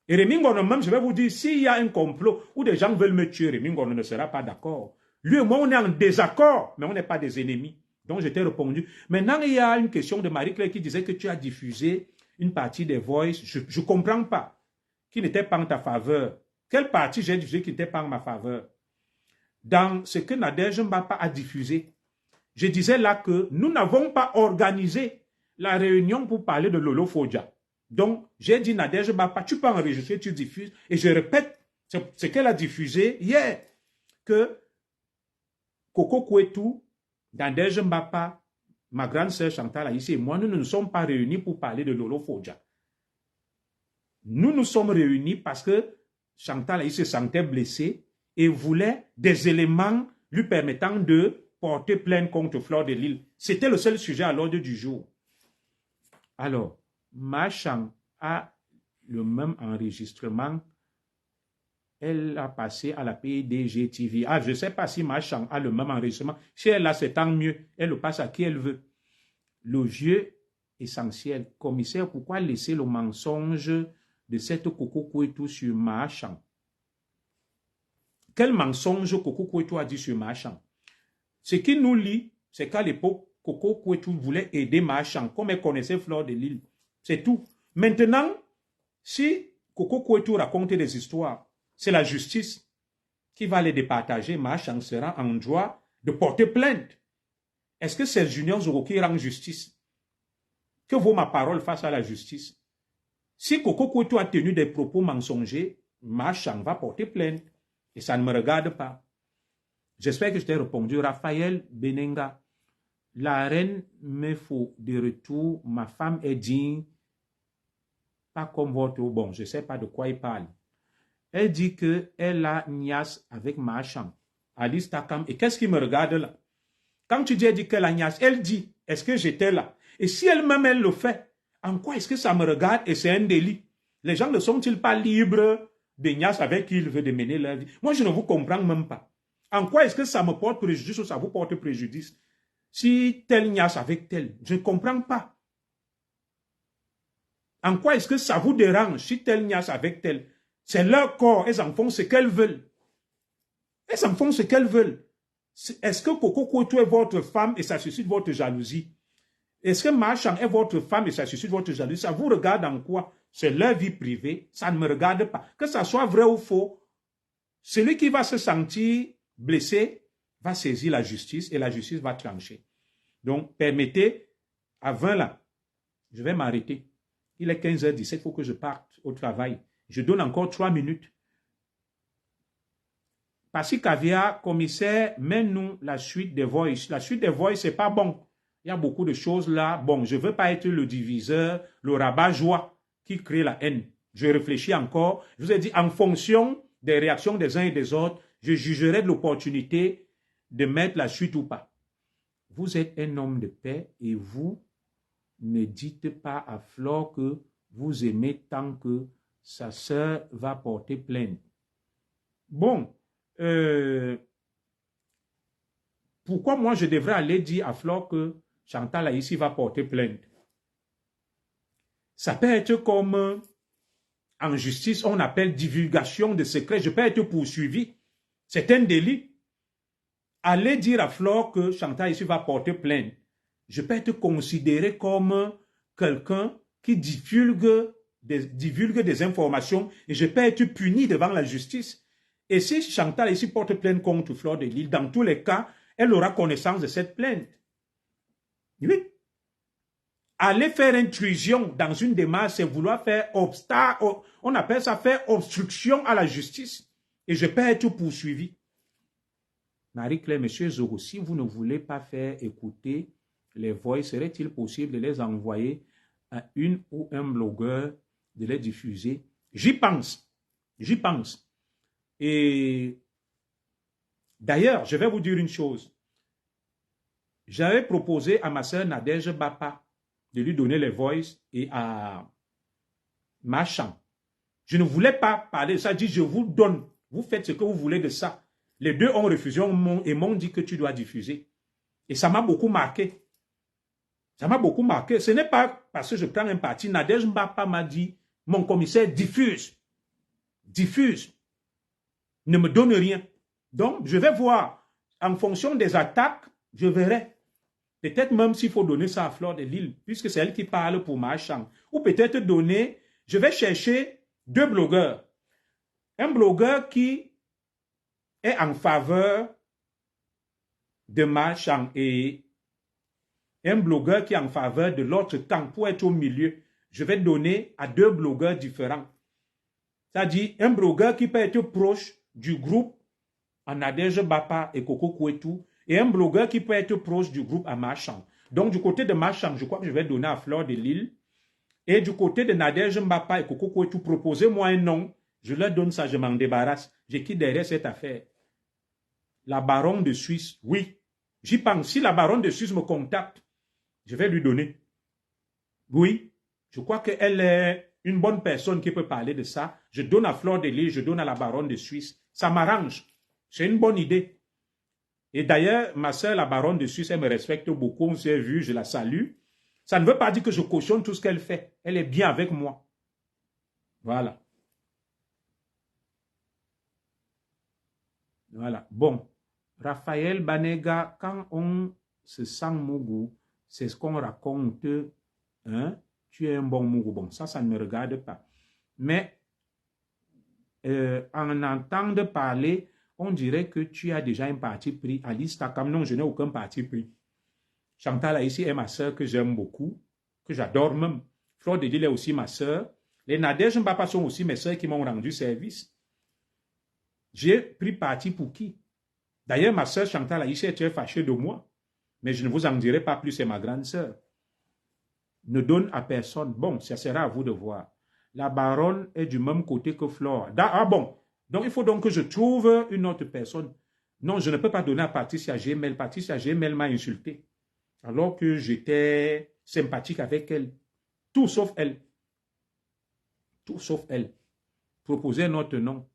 Et Rémi Ngono même, je vais vous dire, s'il y a un complot où des gens veulent me tuer, Rémi Ngono ne sera pas d'accord. Lui et moi, on est en désaccord, mais on n'est pas des ennemis. Donc, je t'ai répondu. Maintenant, il y a une question de Marie-Claire qui disait que tu as diffusé une partie des voices. Je ne comprends pas. Qui n'était pas en ta faveur. Quelle partie j'ai diffusée qui n'était pas en ma faveur? Dans ce que Nadège Mbapa a diffusé, je disais là que nous n'avons pas organisé la réunion pour parler de Lolo Fodja. Donc, j'ai dit Nadège Mbapa, tu peux enregistrer, tu diffuses. Et je répète ce qu'elle a diffusé hier, que Coco Kouetou, Nadège Mbapa, ma grande sœur Chantal Aïssi et moi, nous ne nous sommes pas réunis pour parler de Lolo Fodja. Nous nous sommes réunis parce que Chantal Aïssi se sentait blessée et voulait des éléments lui permettant de porter plainte contre Fleur de Lille. C'était le seul sujet à l'ordre du jour. Alors, Machan a le même enregistrement. Elle a passé à la PDG TV. Ah, je ne sais pas si Machan a le même enregistrement. Si elle a, c'est tant mieux. Elle le passe à qui elle veut. Le vieux essentiel. Commissaire, pourquoi laisser le mensonge de cette Coco Kouetou sur Machan? Quel mensonge Coco Kouetou a dit sur Machan? Ce qui nous lie, c'est qu'à l'époque, Coco Kouetou voulait aider Machan, comme elle connaissait Fleur de Lille. C'est tout. Maintenant, si Coco Kouetou raconte des histoires, c'est la justice qui va les départager. Machan sera en droit de porter plainte. Est-ce que c'est Junior Zoro qui rend justice? Que vaut ma parole face à la justice? Si Coco Kouetou a tenu des propos mensongers, Machan va porter plainte. Et ça ne me regarde pas. J'espère que je t'ai répondu. Raphaël Benenga, la reine me faut de retour. Ma femme est digne. Pas comme votre... Bon, je ne sais pas de quoi il parle. Elle dit qu'elle a niasse avec Machan. Alice Takam. Et qu'est-ce qui me regarde là? Quand tu dis, elle dit qu'elle a niasse, elle dit, est-ce que j'étais là? Et si elle-même, elle le fait, en quoi est-ce que ça me regarde et c'est un délit? Les gens ne sont-ils pas libres de niasse avec qui ils veulent mener leur vie? Moi, je ne vous comprends même pas. En quoi est-ce que ça me porte préjudice ou ça vous porte préjudice? Si tel niasse avec tel, je ne comprends pas. En quoi est-ce que ça vous dérange si tel niasse avec tel? C'est leur corps, elles en font ce qu'elles veulent. Elles en font ce qu'elles veulent. Est-ce que Coco Kouetou est votre femme et ça suscite votre jalousie? Est-ce que Machan est votre femme et ça suscite votre jalousie? Ça vous regarde en quoi? C'est leur vie privée, ça ne me regarde pas. Que ça soit vrai ou faux, celui qui va se sentir blessé va saisir la justice et la justice va trancher. Donc, permettez, à 20 là, je vais m'arrêter. Il est 15h17, il faut que je parte au travail. Je donne encore 3 minutes. Passi Kavia, commissaire, mets-nous la suite des voices. La suite des voices, c'est pas bon. Il y a beaucoup de choses là. Bon, je ne veux pas être le diviseur, le rabat-joie qui crée la haine. Je réfléchis encore. Je vous ai dit, en fonction des réactions des uns et des autres, je jugerai de l'opportunité de mettre la suite ou pas. Vous êtes un homme de paix et vous ne dites pas à Flore que vous aimez tant que sa sœur va porter plainte. Bon, pourquoi moi je devrais aller dire à Flore que Chantal Aïssi va porter plainte? Ça peut être comme en justice, on appelle divulgation de secrets. Je peux être poursuivi. C'est un délit. Aller dire à Flore que Chantal Aïssi va porter plainte. Je peux être considéré comme quelqu'un qui divulgue des informations et je peux être puni devant la justice. Et si Chantal Aïssi porte plainte contre Fleur de Lille, dans tous les cas, elle aura connaissance de cette plainte. Oui. Aller faire intrusion dans une démarche, c'est vouloir faire obstacle, on appelle ça faire obstruction à la justice. Et je peux être poursuivi. Marie-Claire, Monsieur Zoro, si vous ne voulez pas faire écouter les voix, serait-il possible de les envoyer à une ou un blogueur, de les diffuser? J'y pense. J'y pense. Et d'ailleurs, je vais vous dire une chose. J'avais proposé à ma sœur Nadège Bapa de lui donner les voices et à Machan. Je ne voulais pas parler de ça. Je dis, je vous donne. Vous faites ce que vous voulez de ça. Les deux ont refusé et m'ont dit que tu dois diffuser. Et ça m'a beaucoup marqué. Ça m'a beaucoup marqué. Ce n'est pas parce que je prends un parti. Nadège Mbapa m'a dit, mon commissaire, diffuse. Diffuse. Ne me donne rien. Donc, je vais voir. En fonction des attaques, je verrai. Peut-être même s'il faut donner ça à Fleur de Lille, puisque c'est elle qui parle pour Marchand. Ou peut-être donner, je vais chercher 2 blogueurs. Un blogueur qui est en faveur de Marchand et un blogueur qui est en faveur de l'autre camp pour être au milieu. Je vais donner à 2 blogueurs différents. C'est-à-dire un blogueur qui peut être proche du groupe en Nadège Bapa et Coco Kouetou et un blogueur qui peut être proche du groupe à Marchand. Donc du côté de Marchand, je crois que je vais donner à Fleur de Lille. Et du côté de Nadège Mbapa et Coco Kouetou, proposez-moi un nom. Je leur donne ça, je m'en débarrasse. Je quitte derrière cette affaire. La baronne de Suisse, oui. J'y pense. Si la baronne de Suisse me contacte, je vais lui donner. Oui. Je crois qu'elle est une bonne personne qui peut parler de ça. Je donne à Fleur de Lille, je donne à la baronne de Suisse. Ça m'arrange. C'est une bonne idée. Et d'ailleurs, ma soeur, la baronne de Suisse, elle me respecte beaucoup. On s'est vu, je la salue. Ça ne veut pas dire que je cautionne tout ce qu'elle fait. Elle est bien avec moi. Voilà. Voilà. Bon. Raphaël Banega, quand on se sent Mougou, c'est ce qu'on raconte. Hein? Tu es un bon Mougou. Bon, ça ne me regarde pas. Mais en entendant parler, on dirait que tu as déjà un parti pris. Alice Takam, non, je n'ai aucun parti pris. Chantal ici est ma soeur que j'aime beaucoup, que j'adore même. Fleur de Lille est aussi ma soeur. Les Nadège Mbapa sont aussi mes soeurs qui m'ont rendu service. J'ai pris parti pour qui? D'ailleurs, ma soeur Chantal ici est très fâchée de moi. Mais je ne vous en dirai pas plus, c'est ma grande soeur. Ne donne à personne. Bon, ça sera à vous de voir. La baronne est du même côté que Flore. Ah bon, donc il faut donc que je trouve une autre personne. Non, je ne peux pas donner à Patricia Gemel. Patricia Gemel m'a insulté. Alors que j'étais sympathique avec elle. Tout sauf elle. Tout sauf elle. Proposez un autre nom.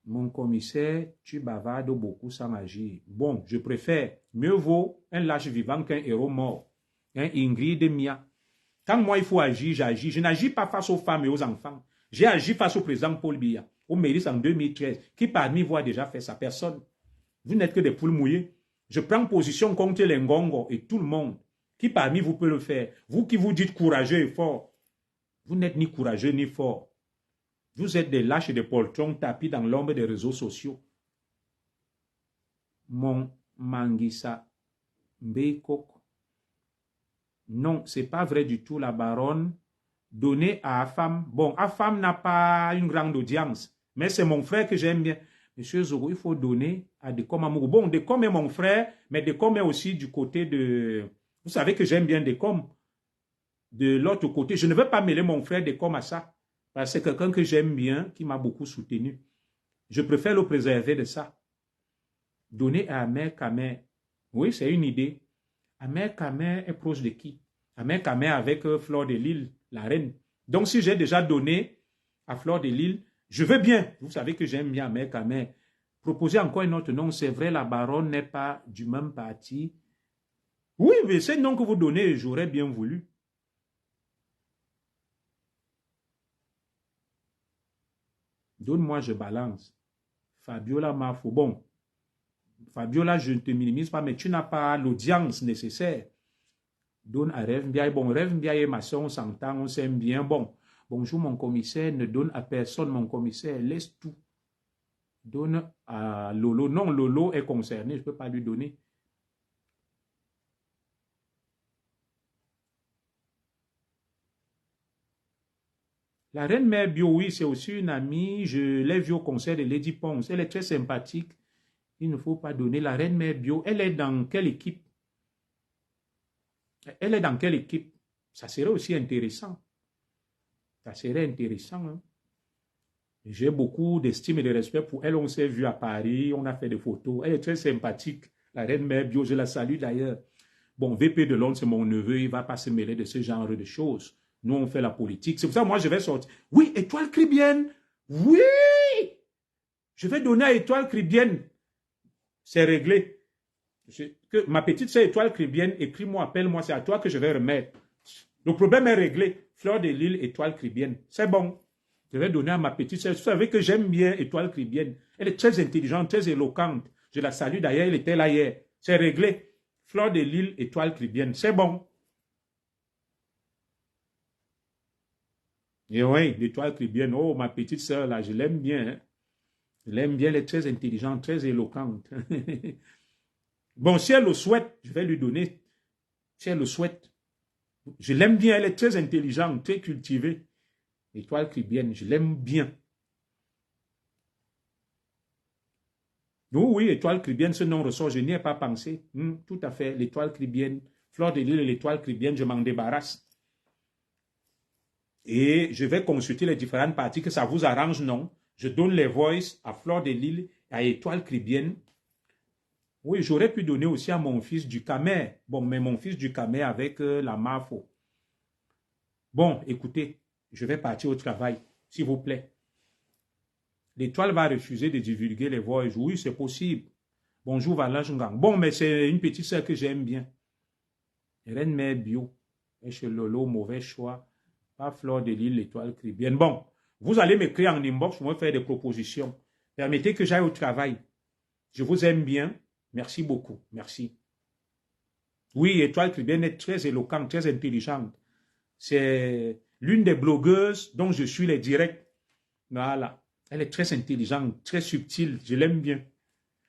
Mon commissaire, tu bavardes beaucoup sans agir. Bon, je préfère. Mieux vaut un lâche vivant qu'un héros mort. Un Ingrid Mia. Quand moi, il faut agir, j'agis. Je n'agis pas face aux femmes et aux enfants. J'ai agi face au président Paul Biya, au Méris en 2013. Qui parmi vous a déjà fait ça? Personne. Vous n'êtes que des poules mouillées. Je prends position contre les Ngongo et tout le monde. Qui parmi vous peut le faire? Vous qui vous dites courageux et fort. Vous n'êtes ni courageux ni fort. Vous êtes des lâches et des poltrons tapis dans l'ombre des réseaux sociaux. Mon Manguissa Mbekok. Non, ce n'est pas vrai du tout, la baronne. Donner à Afam. Bon, Afam n'a pas une grande audience, mais c'est mon frère que j'aime bien. Monsieur Zogo, il faut donner à Decom Amourou. Bon, Decom est mon frère, mais Decom est aussi du côté de... Vous savez que j'aime bien Decom. De l'autre côté, je ne veux pas mêler mon frère Decom à ça. Parce que c'est quelqu'un que j'aime bien, qui m'a beaucoup soutenu. Je préfère le préserver de ça. Donner à Amer Kamer. Oui, c'est une idée. Amer Kamer est proche de qui? Amer Kamer avec Fleur de Lille, la reine. Donc, si j'ai déjà donné à Fleur de Lille, je veux bien. Vous savez que j'aime bien Amer Kamer. Proposer encore un autre nom. C'est vrai, la baronne n'est pas du même parti. Oui, mais c'est le nom que vous donnez, j'aurais bien voulu. Donne-moi, je balance. Fabiola Mafo. Bon, Fabiola, je ne te minimise pas, mais tu n'as pas l'audience nécessaire. Donne à Rêve Mbiaye. Bon, Rêve Mbiaye et ma soeur, on s'entend, on s'aime bien. Bon, bonjour mon commissaire, ne donne à personne mon commissaire, laisse tout. Donne à Lolo. Non, Lolo est concerné, je ne peux pas lui donner. La reine mère Bio, oui, c'est aussi une amie. Je l'ai vue au concert de Lady Ponce. Elle est très sympathique. Il ne faut pas donner. La reine mère Bio, elle est dans quelle équipe? Elle est dans quelle équipe? Ça serait aussi intéressant. Ça serait intéressant. Hein? J'ai beaucoup d'estime et de respect pour elle. On s'est vu à Paris, on a fait des photos. Elle est très sympathique. La reine mère Bio, je la salue d'ailleurs. Bon, VP de Londres, c'est mon neveu. Il ne va pas se mêler de ce genre de choses. Nous, on fait la politique. C'est pour ça que moi, je vais sortir. Oui, Étoile Cribienne. Oui! Je vais donner à Étoile Cribienne. C'est réglé. Ma petite sœur Étoile Cribienne, écris-moi, appelle-moi, c'est à toi que je vais remettre. Le problème est réglé. Fleur de Lille, Étoile Cribienne. C'est bon. Je vais donner à ma petite sœur. Vous savez que j'aime bien Étoile Cribienne. Elle est très intelligente, très éloquente. Je la salue d'ailleurs, elle était là hier. C'est réglé. Fleur de Lille, Étoile Cribienne. C'est bon. Et oui, l'Étoile Cribienne. Oh, ma petite sœur, là, je l'aime bien. Hein. Je l'aime bien, elle est très intelligente, très éloquente. Bon, si elle le souhaite, je vais lui donner. Si elle le souhaite. Je l'aime bien, elle est très intelligente, très cultivée. Étoile Cribienne, je l'aime bien. Oui, oui, Étoile Cribienne, ce nom ressort, je n'y ai pas pensé. Tout à fait, l'Étoile Cribienne. Fleur de Lille et l'Étoile Cribienne, je m'en débarrasse. Et je vais consulter les différentes parties, que ça vous arrange, non? Je donne les voices à Fleur de Lille et à Étoile Cribienne. Oui, j'aurais pu donner aussi à mon fils du Camer. Bon, mais mon fils du Camer avec la MAFO. Bon, écoutez, je vais partir au travail, s'il vous plaît. L'Étoile va refuser de divulguer les voix. Oui, c'est possible. Bonjour, Valanjungang. Bon, mais c'est une petite sœur que j'aime bien. Reine Mère Bio. Et chez Lolo, mauvais choix. Pas Fleur de Lille, l'Étoile Cribienne. Bon, vous allez m'écrire en inbox pour me faire des propositions. Permettez que j'aille au travail. Je vous aime bien. Merci beaucoup. Merci. Oui, Étoile Cribienne est très éloquente, très intelligente. C'est l'une des blogueuses dont je suis les directs. Voilà. Elle est très intelligente, très subtile. Je l'aime bien.